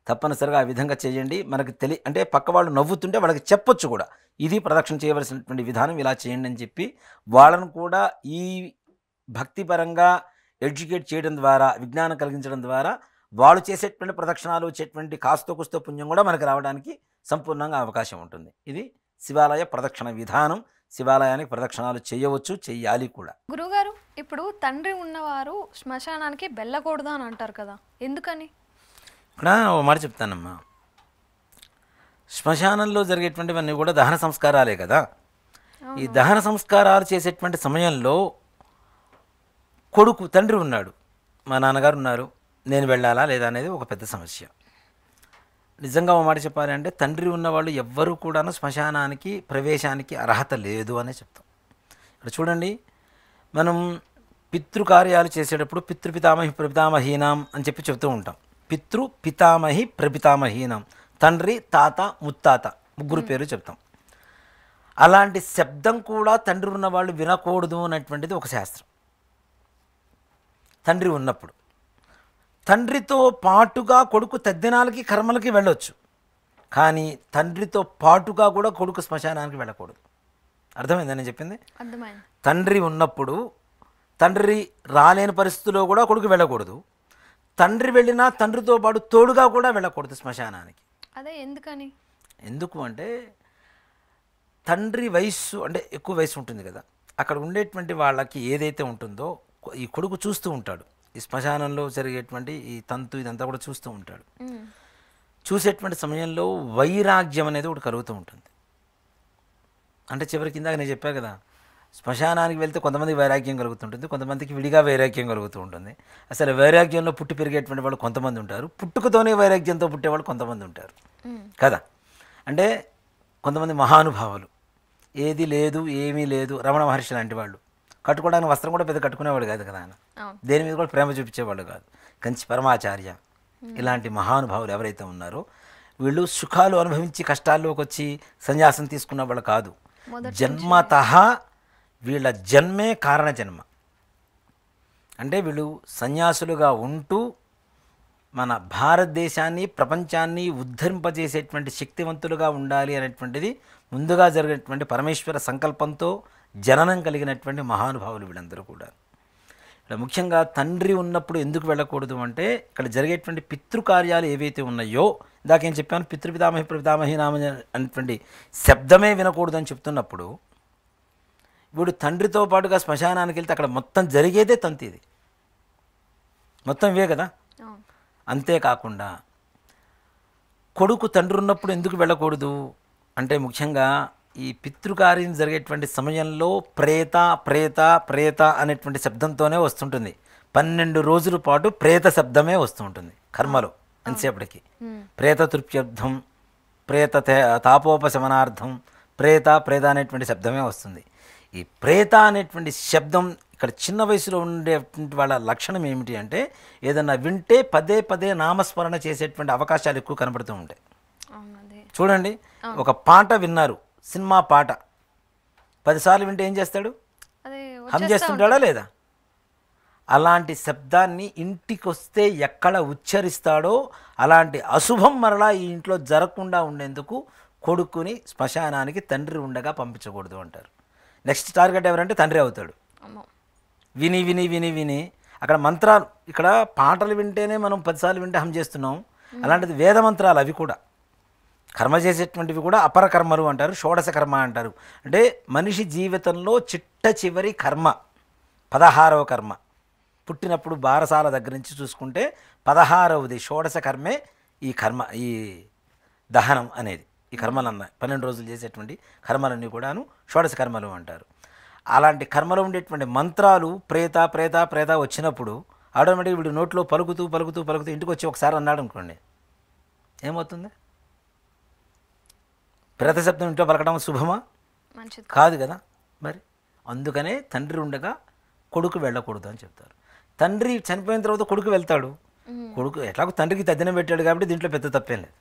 తప్పనిసరిగా ఆ విధంగా చేయండి. మనకు అంటే పక్క వాళ్ళు నవ్వుతుంటే వాళ్ళకి చెప్పొచ్చు కూడా, ఇది ప్రదక్షిణ చేయవలసినటువంటి విధానం, ఇలా చేయండి అని చెప్పి వాళ్ళను కూడా ఈ భక్తిపరంగా ఎడ్యుకేట్ చేయడం ద్వారా, విజ్ఞానం కలిగించడం ద్వారా వాళ్ళు చేసేటువంటి ప్రదక్షిణాలు వచ్చేటువంటి కాస్తో కుస్తో పుణ్యం కూడా మనకు రావడానికి సంపూర్ణంగా అవకాశం ఉంటుంది. ఇది శివాలయ ప్రదక్షిణ విధానం. శివాలయానికి ప్రదక్షిణాలు చేయవచ్చు, చెయ్యాలి కూడా. గురుగారు, ఇప్పుడు తండ్రి ఉన్నవారు శ్మశానానికి వెళ్ళకూడదు అని అంటారు కదా, ఎందుకని? ఇక్కడ ఓ మాట చెప్తానమ్మా. శ్మశానంలో జరిగేటువంటివన్నీ కూడా దహన సంస్కారాలే కదా. ఈ దహన సంస్కారాలు చేసేటువంటి సమయంలో కొడుకు, తండ్రి ఉన్నాడు, మా నాన్నగారు ఉన్నారు, నేను వెళ్ళాలా లేదా అనేది ఒక పెద్ద సమస్య. నిజంగా ఒక మాట చెప్పాలి అంటే తండ్రి ఉన్నవాళ్ళు ఎవ్వరూ కూడా శ్మశానానికి ప్రవేశానికి అర్హత లేదు అనే చెప్తాం. ఇక్కడ చూడండి, మనం పితృకార్యాలు చేసేటప్పుడు పితృపితామహి ప్రపితామహీనాం అని చెప్పి చెప్తూ ఉంటాం. పితృపితామహి ప్రపితామహీనాం, తండ్రి, తాత, ముత్తాత ముగ్గురు పేరు చెప్తాం. అలాంటి శబ్దం కూడా తండ్రి ఉన్నవాళ్ళు వినకూడదు అన్నటువంటిది ఒక శాస్త్రం. తండ్రి ఉన్నప్పుడు తండ్రితో పాటుగా కొడుకు తద్దినాలకి కర్మలకి వెళ్ళొచ్చు, కానీ తండ్రితో పాటుగా కూడా కొడుకు శ్మశానానికి వెళ్ళకూడదు. అర్థమైందని నేను చెప్పింది? అర్థమైంది. తండ్రి ఉన్నప్పుడు తండ్రి రాలేని పరిస్థితిలో కూడా కొడుకు వెళ్ళకూడదు, తండ్రి వెళ్ళినా తండ్రితో పాటు తోడుగా కూడా వెళ్ళకూడదు శ్మశానానికి. అదే ఎందుకని? ఎందుకు అంటే తండ్రి వయస్సు అంటే ఎక్కువ వయసు ఉంటుంది కదా, అక్కడ ఉండేటువంటి వాళ్ళకి ఏదైతే ఉంటుందో ఈ కొడుకు చూస్తూ ఉంటాడు. ఈ శ్మశానంలో జరిగేటువంటి ఈ తంతు ఇదంతా కూడా చూస్తూ ఉంటాడు. చూసేటువంటి సమయంలో వైరాగ్యం అనేది ఒకటి కలుగుతూ ఉంటుంది. అంటే చివరికి ఇందాక నేను చెప్పా కదా, శ్మశానానికి వెళ్తే కొంతమందికి వైరాగ్యం కలుగుతుంటుంది, కొంతమందికి విడిగా వైరాగ్యం కలుగుతూ ఉంటుంది. అసలు వైరాగ్యంలో పుట్టి పెరిగేటువంటి వాళ్ళు కొంతమంది ఉంటారు, పుట్టుకతోనే వైరాగ్యంతో పుట్టేవాళ్ళు కొంతమంది ఉంటారు కదా. అంటే కొంతమంది మహానుభావులు, ఏది లేదు ఏమీ లేదు, రమణ మహర్షి లాంటి వాళ్ళు, కట్టుకోవడానికి వస్త్రం కూడా పెద్ద కట్టుకునేవాడు కాదు కదా ఆయన, దేని మీద కూడా ప్రేమ చూపించేవాళ్ళు కాదు. కంచి పరమాచార్య ఇలాంటి మహానుభావులు ఎవరైతే ఉన్నారో వీళ్ళు సుఖాలు అనుభవించి కష్టాల్లోకి వచ్చి సన్యాసం తీసుకున్న వాళ్ళు కాదు. జన్మతః వీళ్ళ జన్మే కారణ జన్మ. అంటే వీళ్ళు సన్యాసులుగా ఉంటూ మన భారతదేశాన్ని, ప్రపంచాన్ని ఉద్ధరింపజేసేటువంటి శక్తివంతులుగా ఉండాలి అనేటువంటిది ముందుగా జరిగినటువంటి పరమేశ్వర సంకల్పంతో జననం కలిగినటువంటి మహానుభావులు వీళ్ళందరూ కూడా. ఇక్కడ ముఖ్యంగా తండ్రి ఉన్నప్పుడు ఎందుకు వెళ్ళకూడదు అంటే, ఇక్కడ జరిగేటువంటి పితృకార్యాలు ఏవైతే ఉన్నాయో, ఇందాకేం చెప్పాను, పితృపితామహి ప్రపితామహి నామ అనేటువంటి శబ్దమే వినకూడదు అని చెప్తున్నప్పుడు, వీడు తండ్రితో పాటుగా శ్మశానానికి వెళ్తే అక్కడ మొత్తం జరిగేదే తంతి, ఇది మొత్తం ఇవే కదా. అంతేకాకుండా కొడుకు తండ్రి ఉన్నప్పుడు ఎందుకు వెళ్ళకూడదు అంటే, ముఖ్యంగా ఈ పితృకార్యం జరిగేటువంటి సమయంలో ప్రేత ప్రేత ప్రేత అనేటువంటి శబ్దంతోనే వస్తుంటుంది. 12 రోజుల పాటు ప్రేత శబ్దమే వస్తూ ఉంటుంది కర్మలో అంతసేపటికి. ప్రేత తృప్త్యర్థం, ప్రేత తాపోపశమనార్థం, ప్రేత ప్రేత అనేటువంటి శబ్దమే వస్తుంది. ఈ ప్రేత అనేటువంటి శబ్దం ఇక్కడ చిన్న వయసులో ఉండేటువంటి వాళ్ళ లక్షణం ఏమిటి అంటే, ఏదన్నా వింటే పదే పదే నామస్మరణ చేసేటువంటి అవకాశాలు ఎక్కువ కనబడుతూ ఉంటాయి. చూడండి, ఒక పాట విన్నారు, సినిమా పాట 10 సార్లు వింటే ఏం చేస్తాడు? హమ్ చేస్తుంటాడా లేదా? అలాంటి శబ్దాన్ని ఇంటికి వస్తే ఎక్కడ ఉచ్చరిస్తాడో అలాంటి అశుభం మరలా ఈ ఇంట్లో జరగకుండా ఉండేందుకు కొడుకుని శ్మశానానికి తండ్రి ఉండగా పంపించకూడదు అంటారు. నెక్స్ట్ టార్గెట్ ఎవరంటే తండ్రి అవుతాడు. విని విని విని విని అక్కడ మంత్రాలు, ఇక్కడ పాటలు వింటేనే మనం 10 సార్లు వింటే హమ్ చేస్తున్నాం. అలాంటిది వేద మంత్రాలు, అవి కూడా కర్మ చేసేటువంటివి కూడా అపర కర్మలు అంటారు, షోడశ కర్మ అంటారు. అంటే మనిషి జీవితంలో చిట్ట చివరి కర్మ 16వ కర్మ. పుట్టినప్పుడు బారసాల దగ్గర నుంచి చూసుకుంటే 16వది షోడశ కర్మే ఈ కర్మ, ఈ దహనం అనేది. ఈ కర్మలన్న 12 రోజులు చేసేటువంటి కర్మలన్నీ కూడాను షోడశ కర్మలు అంటారు. అలాంటి కర్మలో ఉండేటువంటి మంత్రాలు ప్రేత ప్రేత ప్రేత వచ్చినప్పుడు ఆటోమేటిక్గా వీడు నోట్లో పలుకుతూ పలుకుతూ పలుకుతూ ఇంటికి వచ్చి ఒకసారి అన్నాడు అనుకోండి, ఏమవుతుంది? ప్రేత శబ్దం ఇంట్లో పలకడం శుభమా? కాదు కదా. మరి అందుకనే తండ్రి ఉండగా కొడుకు వెళ్ళకూడదు అని చెప్తారు. తండ్రి చనిపోయిన తర్వాత కొడుకు వెళ్తాడు. కొడుకు ఎట్లాగో తండ్రికి తద్దినం పెట్టాడు కాబట్టి దీంట్లో పెద్ద తప్పేం లేదు.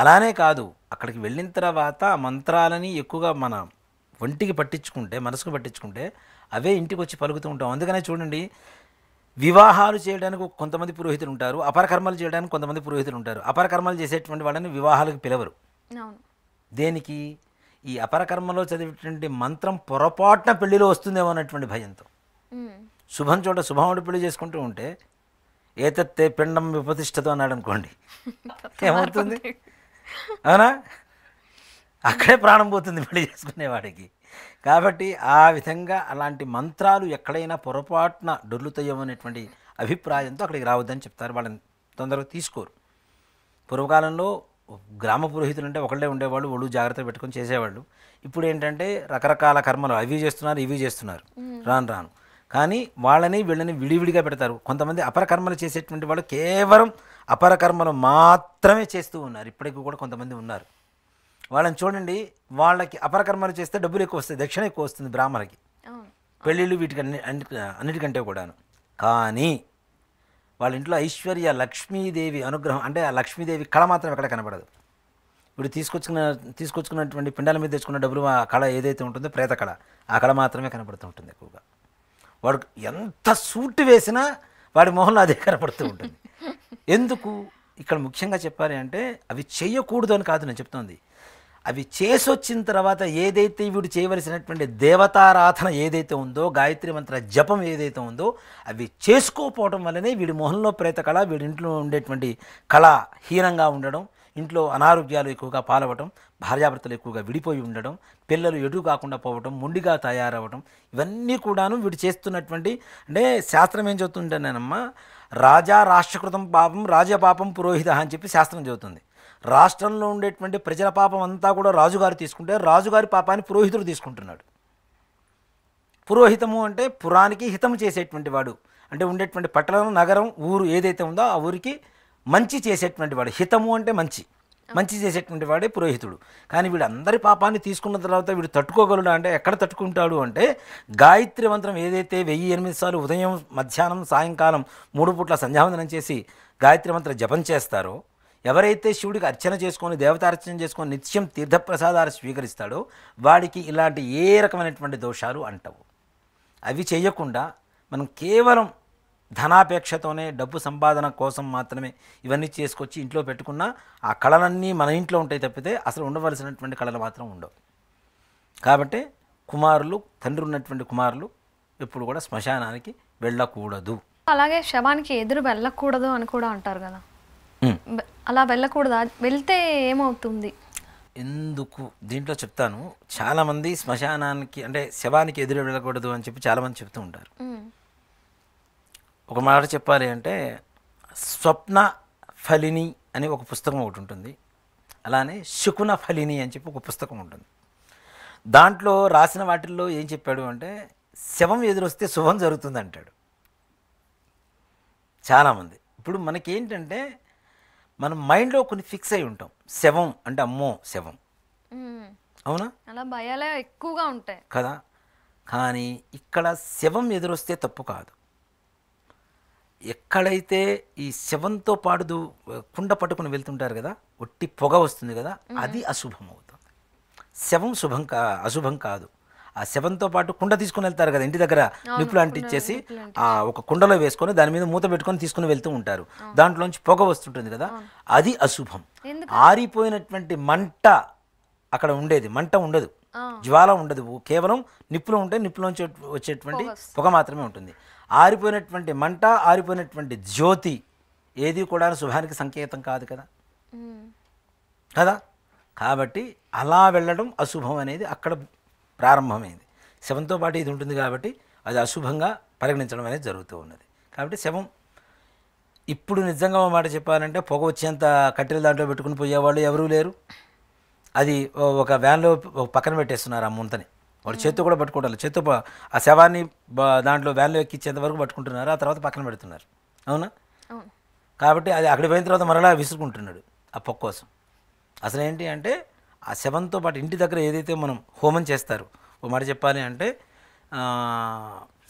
అలానే కాదు, అక్కడికి వెళ్ళిన తర్వాత ఆ మంత్రాలని ఎక్కువగా మన ఒంటికి పట్టించుకుంటే, మనసుకు పట్టించుకుంటే అవే ఇంటికి వచ్చి పలుకుతూ ఉంటాం. అందుకనే చూడండి, వివాహాలు చేయడానికి కొంతమంది పురోహితులు ఉంటారు, అపరకర్మలు చేయడానికి కొంతమంది పురోహితులు ఉంటారు. అపరకర్మలు చేసేటువంటి వాళ్ళని వివాహాలకు పిలవరు. దేనికి? ఈ అపరకర్మలో చదివేటువంటి మంత్రం పొరపాటున పెళ్లిలో వస్తుందేమో అన్నటువంటి భయంతో. శుభం చోట శుభముడు పెళ్లి చేసుకుంటూ ఉంటే ఏతత్తే పిండం విపతిష్టతో అన్నాడు అనుకోండి, ఏమవుతుంది? అవునా? అక్కడే ప్రాణం పోతుంది పెళ్లి చేసుకునేవాడికి. కాబట్టి ఆ విధంగా అలాంటి మంత్రాలు ఎక్కడైనా పొరపాటున డొర్లుతాయేమో అనేటువంటి అభిప్రాయంతో అక్కడికి రావద్దని చెప్తారు. వాళ్ళని తొందరగా తీసుకోరు. పూర్వకాలంలో గ్రామ పురోహితులు అంటే ఒకళ్ళే ఉండేవాళ్ళు, ఒళ్ళు జాగ్రత్త పెట్టుకొని చేసేవాళ్ళు. ఇప్పుడు ఏంటంటే రకరకాల కర్మలు అవి చేస్తున్నారు, ఇవి చేస్తున్నారు రాను రాను. కానీ వాళ్ళని వీళ్ళని విడివిడిగా పెడతారు. కొంతమంది అపరకర్మలు చేసేటువంటి వాళ్ళు కేవలం అపరకర్మలు మాత్రమే చేస్తూ ఉన్నారు. ఇప్పటికీ కూడా కొంతమంది ఉన్నారు. వాళ్ళని చూడండి, వాళ్ళకి అపరకర్మలు చేస్తే డబ్బులు ఎక్కువ వస్తాయి, దక్షిణ ఎక్కువ వస్తుంది బ్రాహ్మణులకి, పెళ్ళిళ్ళు వీటికి అన్నిటికంటే కూడాను. కానీ వాళ్ళ ఇంట్లో ఐశ్వర్య లక్ష్మీదేవి అనుగ్రహం, అంటే ఆ లక్ష్మీదేవి కళ మాత్రం ఎక్కడ కనపడదు. ఇప్పుడు తీసుకొచ్చుకున్నటువంటి పిండాల మీద తెచ్చుకున్న డబ్బులు, ఆ కళ ఏదైతే ఉంటుందో ప్రేత కళ, ఆ కళ మాత్రమే కనపడుతూ ఉంటుంది ఎక్కువగా. వాడు ఎంత సూట్ వేసినా వాడి మొహంలో అదే కనపడుతూ ఉంటుంది. ఎందుకు? ఇక్కడ ముఖ్యంగా చెప్పాలి అంటే అవి చేయకూడదు అని కాదు నేను చెప్తోంది. అవి చేసి వచ్చిన తర్వాత ఏదైతే వీడు చేయవలసినటువంటి దేవతారాధన ఏదైతే ఉందో, గాయత్రి మంత్ర జపం ఏదైతే ఉందో, అవి చేసుకోకపోవడం వల్లనే వీడి మొహంలో ప్రేత కళ, వీడి ఇంట్లో ఉండేటువంటి కళ హీనంగా ఉండడం, ఇంట్లో అనారోగ్యాలు ఎక్కువగా పాలవటం, భార్యాభర్తలు ఎక్కువగా విడిపోయి ఉండడం, పిల్లలు ఎటు కాకుండా పోవటం, మొండిగా తయారవటం, ఇవన్నీ కూడాను వీడు చేస్తున్నటువంటి, అంటే శాస్త్రం ఏం చెబుతుంటేనేనమ్మా, రాజా రాష్ట్రకృతం పాపం రాజపాపం పురోహిత అని చెప్పి శాస్త్రం చెబుతుంది. రాష్ట్రంలో ఉండేటువంటి ప్రజల పాపం అంతా కూడా రాజుగారు తీసుకుంటే, రాజుగారి పాపాన్ని పురోహితుడు తీసుకుంటున్నాడు. పురోహితము అంటే పురానికి హితము చేసేటువంటి వాడు, అంటే ఉండేటువంటి పట్టణం, నగరం, ఊరు ఏదైతే ఉందో ఆ ఊరికి మంచి చేసేటువంటి వాడు. హితము అంటే మంచి చేసేటువంటి వాడే పురోహితుడు. కానీ వీడు అందరి పాపాన్ని తీసుకున్న తర్వాత వీడు తట్టుకోగలడు అంటే ఎక్కడ తట్టుకుంటాడు అంటే, గాయత్రి మంత్రం ఏదైతే 1008 సార్లు ఉదయం, మధ్యాహ్నం, సాయంకాలం 3 పూట్ల సంధ్యావందనం చేసి గాయత్రి మంత్ర జపం చేస్తారో, ఎవరైతే శివుడికి అర్చన చేసుకొని, దేవతార్చన చేసుకొని నిత్యం తీర్థప్రసాదాలు స్వీకరిస్తాడో వాడికి ఇలాంటి ఏ రకమైనటువంటి దోషాలు అంటవు. అవి చేయకుండా మనం కేవలం ధనాపేక్షతోనే, డబ్బు సంపాదన కోసం మాత్రమే ఇవన్నీ చేసుకొచ్చి ఇంట్లో పెట్టుకున్న ఆ కళలన్నీ మన ఇంట్లో ఉంటాయి తప్పితే అసలు ఉండవలసినటువంటి కళలు మాత్రం ఉండవు. కాబట్టి కుమారులు, తండ్రి ఉన్నటువంటి కుమారులు ఎప్పుడు కూడా శ్మశానానికి వెళ్ళకూడదు. అలాగే శవానికి ఎదురు వెళ్ళకూడదు అని కూడా అంటారు కదా, అలా వెళ్ళకూడదా? వెళ్తే ఏమవుతుంది? ఎందుకు? దీంట్లో చెప్తాను. చాలామంది శ్మశానానికి, అంటే శవానికి ఎదురు వెళ్ళకూడదు అని చెప్పి చాలామంది చెప్తూ ఉంటారు. ఒక మాట చెప్పాలి అంటే, స్వప్న ఫలిని అని ఒక పుస్తకం ఒకటి ఉంటుంది, అలానే శకున ఫలిని అని చెప్పి ఒక పుస్తకం ఉంటుంది. దాంట్లో రాసిన వాటిల్లో ఏం చెప్పాడు అంటే, శవం ఎదురొస్తే శుభం జరుగుతుంది అంటాడు చాలామంది. ఇప్పుడు మనకేంటంటే మనం మైండ్లో కొన్ని ఫిక్స్ అయి ఉంటాం. శవం అంటే అమ్మో శవం, అవునా? అలా భయాలే ఎక్కువగా ఉంటాయి కదా. కానీ ఇక్కడ శవం ఎదురొస్తే తప్పు కాదు. ఎక్కడైతే ఈ శవంతో పాటు కుండ పట్టుకుని వెళ్తుంటారు కదా, ఒట్టి పొగ వస్తుంది కదా, అది అశుభం అవుతుంది. శవం అశుభం కాదు. ఆ శవంతో పాటు కుండ తీసుకుని వెళ్తారు కదా ఇంటి దగ్గర, నిప్పులు అంటించేసి ఒక కుండలో వేసుకొని దాని మీద మూత పెట్టుకొని తీసుకుని వెళ్తూ ఉంటారు. దాంట్లోంచి పొగ వస్తుంటుంది కదా, అది అశుభం. ఆరిపోయినటువంటి మంట అక్కడ ఉండేది, మంట ఉండదు, జ్వాల ఉండదు, కేవలం నిప్పులు ఉంటే నిప్పులోంచి వచ్చేటువంటి పొగ మాత్రమే ఉంటుంది. ఆరిపోయినటువంటి మంట, ఆరిపోయినటువంటి జ్యోతి ఏది కూడా శుభానికి సంకేతం కాదు కదా కదా. కాబట్టి అలా వెళ్ళడం అశుభం అనేది అక్కడ ప్రారంభమైంది. శవంతో పాటు ఇది ఉంటుంది కాబట్టి అది అశుభంగా పరిగణించడం అనేది జరుగుతూ ఉన్నది. కాబట్టి శవం ఇప్పుడు నిజంగా మాట చెప్పాలంటే పొగ వచ్చేంత కట్టెలు దాంట్లో పెట్టుకుని పోయేవాళ్ళు ఎవరూ లేరు. అది ఒక వ్యాన్లో పక్కన పెట్టేస్తున్నారు ఆ ముంతని. వాడు చేత్తో కూడా పట్టుకోవడాలి, చేత్తో ఆ శవాన్ని దాంట్లో వ్యాన్లో ఎక్కించేంత వరకు పట్టుకుంటున్నారు, ఆ తర్వాత పక్కన పెడుతున్నారు. అవునా? కాబట్టి అది అక్కడికి పోయిన తర్వాత మరలా విసురుకుంటున్నాడు ఆ పొగ కోసం. అసలు ఏంటి అంటే ఆ శవంతో పాటు ఇంటి దగ్గర ఏదైతే మనం హోమం చేస్తారు, ఓ మాట చెప్పాలి అంటే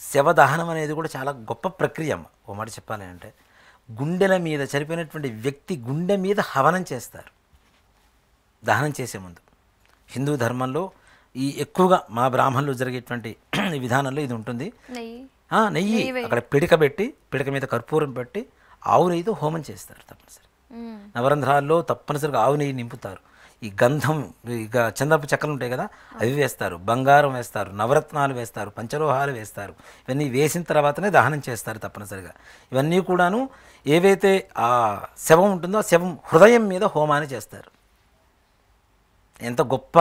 శవదహనం అనేది కూడా చాలా గొప్ప ప్రక్రియ అమ్మ. ఓ మాట చెప్పాలి అంటే గుండెల మీద చనిపోయినటువంటి వ్యక్తి గుండె మీద హవనం చేస్తారు దహనం చేసే ముందు. హిందూ ధర్మంలో ఈ ఎక్కువగా మా బ్రాహ్మణులు జరిగేటువంటి విధానంలో ఇది ఉంటుంది. నెయ్యి అక్కడ పిడక మీద కర్పూరం పెట్టి ఆవు నెయ్యితో హోమం చేస్తారు తప్పనిసరి. నవరంధ్రాల్లో తప్పనిసరిగా ఆవు నెయ్యి నింపుతారు. ఈ గంధం, ఇక చందపు చెక్కలు ఉంటాయి కదా, అవి వేస్తారు, బంగారం వేస్తారు, నవరత్నాలు వేస్తారు, పంచలోహాలు వేస్తారు. ఇవన్నీ వేసిన తర్వాతనే దహనం చేస్తారు తప్పనిసరిగా. ఇవన్నీ కూడాను ఏవైతే ఆ శవం ఉంటుందో ఆ శవం హృదయం మీద హోమాన్ని చేస్తారు. ఎంత గొప్ప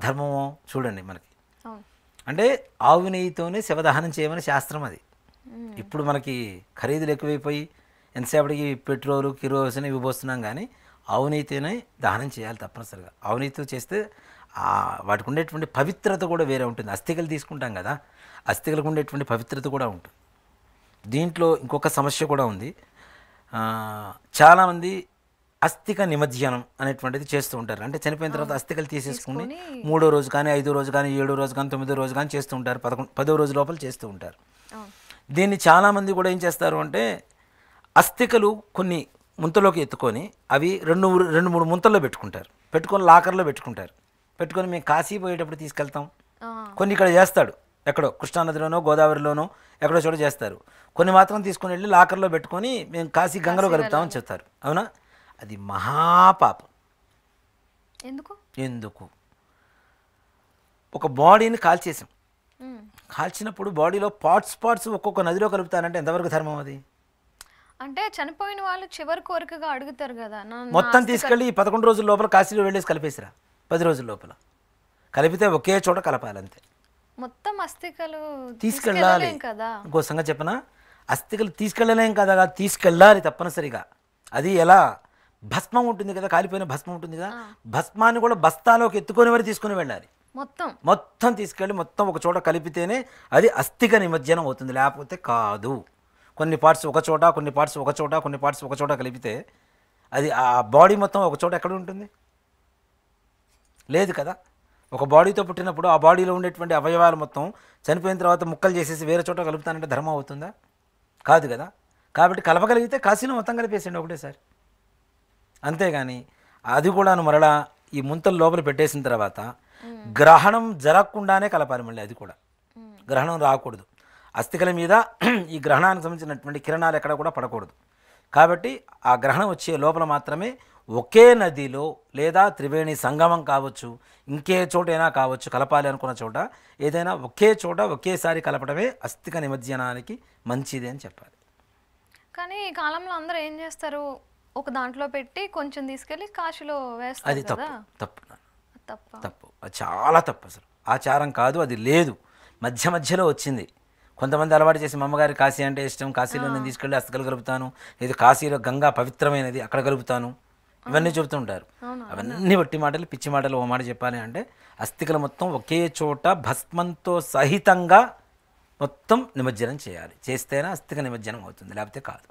ధర్మమో చూడండి మనకి. అంటే ఆవు నెయ్యితోనే శవదహనం చేయమని శాస్త్రం అది. ఇప్పుడు మనకి ఖరీదులు ఎక్కువైపోయి ఎంతసేపటికి పెట్రోలు, కిరోసిన్ ఇవి పోస్తున్నాం, కానీ ఆవు నెయ్యితోనే దహనం చేయాలి తప్పనిసరిగా. ఆవు నెయ్యితో చేస్తే వాటికి ఉండేటువంటి పవిత్రత కూడా వేరే ఉంటుంది. అస్థికలు తీసుకుంటాం కదా, అస్థికలకు ఉండేటువంటి పవిత్రత కూడా ఉంటుంది. దీంట్లో ఇంకొక సమస్య కూడా ఉంది. చాలామంది అస్థిక నిమజ్జనం అనేటువంటిది చేస్తూ ఉంటారు. అంటే చనిపోయిన తర్వాత అస్థికలు తీసేసుకుని 3వ రోజు కానీ 5వ రోజు కానీ 7వ రోజు కానీ 9వ రోజు కానీ చేస్తూ ఉంటారు. 10వ రోజు లోపల చేస్తూ ఉంటారు. దీన్ని చాలామంది కూడా ఏం చేస్తారు అంటే అస్థికలు కొన్ని ముంతలోకి ఎత్తుకొని అవి 2-3 ముంతల్లో పెట్టుకొని లాకర్లో పెట్టుకొని మేము కాశీ పోయేటప్పుడు తీసుకెళ్తాం. కొన్ని ఇక్కడ చేస్తాడు, ఎక్కడో కృష్ణానదిలోనో గోదావరిలోనో ఎక్కడో చోట చేస్తారు. కొన్ని మాత్రం తీసుకొని వెళ్ళి లాకర్లో పెట్టుకొని మేము కాశీ గంగలో కలుపుతామని చెప్తారు. అవునా? అది మహాపాపం. ఎందుకు? ఒక బాడీని కాల్చినప్పుడు బాడీలో పార్ట్స్ ఒక్కొక్క నదిలో కలుపుతానంటే ఎంతవరకు ధర్మం అది? అంటే చనిపోయిన వాళ్ళు చివరి కోరికగా అడుగుతారు కదా, మొత్తం తీసుకెళ్ళి 11 రోజుల లోపల కాశీలో వెళ్ళేసి కలిపేసిరా. 10 రోజుల లోపల కలిపితే ఒకే చోట కలపాలి అంతే. మొత్తం అస్థికలు తీసుకెళ్ళాలి కదా. ఇంకో సంగతి చెప్పనా, అస్థికలు తీసుకెళ్ళలేం కదా, తీసుకెళ్ళాలి తప్పనిసరిగా. అది ఎలా? భస్మం ఉంటుంది కదా, కాలిపోయిన భస్మం ఉంటుంది కదా, భస్మాన్ని కూడా బస్తాలోకి ఎత్తుకొని వరకు తీసుకుని వెళ్ళాలి. మొత్తం తీసుకెళ్ళి మొత్తం ఒక చోట కలిపితేనే అది అస్థిక నిమజ్జనం అవుతుంది, లేకపోతే కాదు. కొన్ని పార్ట్స్ ఒక చోట, కొన్ని పార్ట్స్ ఒక చోట కలిపితే అది ఆ బాడీ మొత్తం ఒక చోట ఎక్కడ ఉంటుంది? లేదు కదా. ఒక బాడీతో పుట్టినప్పుడు ఆ బాడీలో ఉండేటువంటి అవయవాలు మొత్తం చనిపోయిన తర్వాత ముక్కలు చేసేసి వేరే చోట కలుపుతానంటే ధర్మం అవుతుందా? కాదు కదా. కాబట్టి కలపగలిగితే కాశీలో మొత్తం కలిపేసండి ఒకటేసారి. అంతేగాని అది కూడాను మరలా ఈ ముంతల లోపల పెట్టేసిన తర్వాత గ్రహణం జరగకుండానే కలపాలి. మళ్ళీ అది కూడా గ్రహణం రాకూడదు. అస్థికల మీద ఈ గ్రహణానికి సంబంధించినటువంటి కిరణాలు ఎక్కడ కూడా పడకూడదు. కాబట్టి ఆ గ్రహణం వచ్చే లోపల మాత్రమే ఒకే నదిలో లేదా త్రివేణి సంగమం కావచ్చు, ఇంకే చోటైనా కావచ్చు, కలపాలి అనుకున్న చోట ఏదైనా ఒకే చోట ఒకేసారి కలపడమే అస్థిక నిమజ్జనానికి మంచిది అని చెప్పాలి. కానీ ఈ కాలంలో అందరూ ఏం చేస్తారు, ఒక దాంట్లో పెట్టి కొంచెం తీసుకెళ్ళి కాశీలో వేస్తారు. అది తప్పు, అది చాలా తప్పు. అసలు ఆచారం కాదు, అది లేదు, మధ్యలో వచ్చింది. కొంతమంది అలవాటు చేసి మా అమ్మగారి కాశీ అంటే ఇష్టం, కాశీలో నేను తీసుకెళ్ళి అస్థికలు కలుపుతాను, లేదా కాశీలో గంగా పవిత్రమైనది అక్కడ కలుపుతాను, ఇవన్నీ చెబుతూ ఉంటారు. అవన్నీ వట్టి మాటలు, పిచ్చి మాటలు. ఓ మాట చెప్పాలి అంటే అస్థికలు మొత్తం ఒకే చోట భస్మంతో సహితంగా మొత్తం నిమజ్జనం చేయాలి. చేస్తేనే అస్థిక నిమజ్జనం అవుతుంది, లేకపోతే కాదు.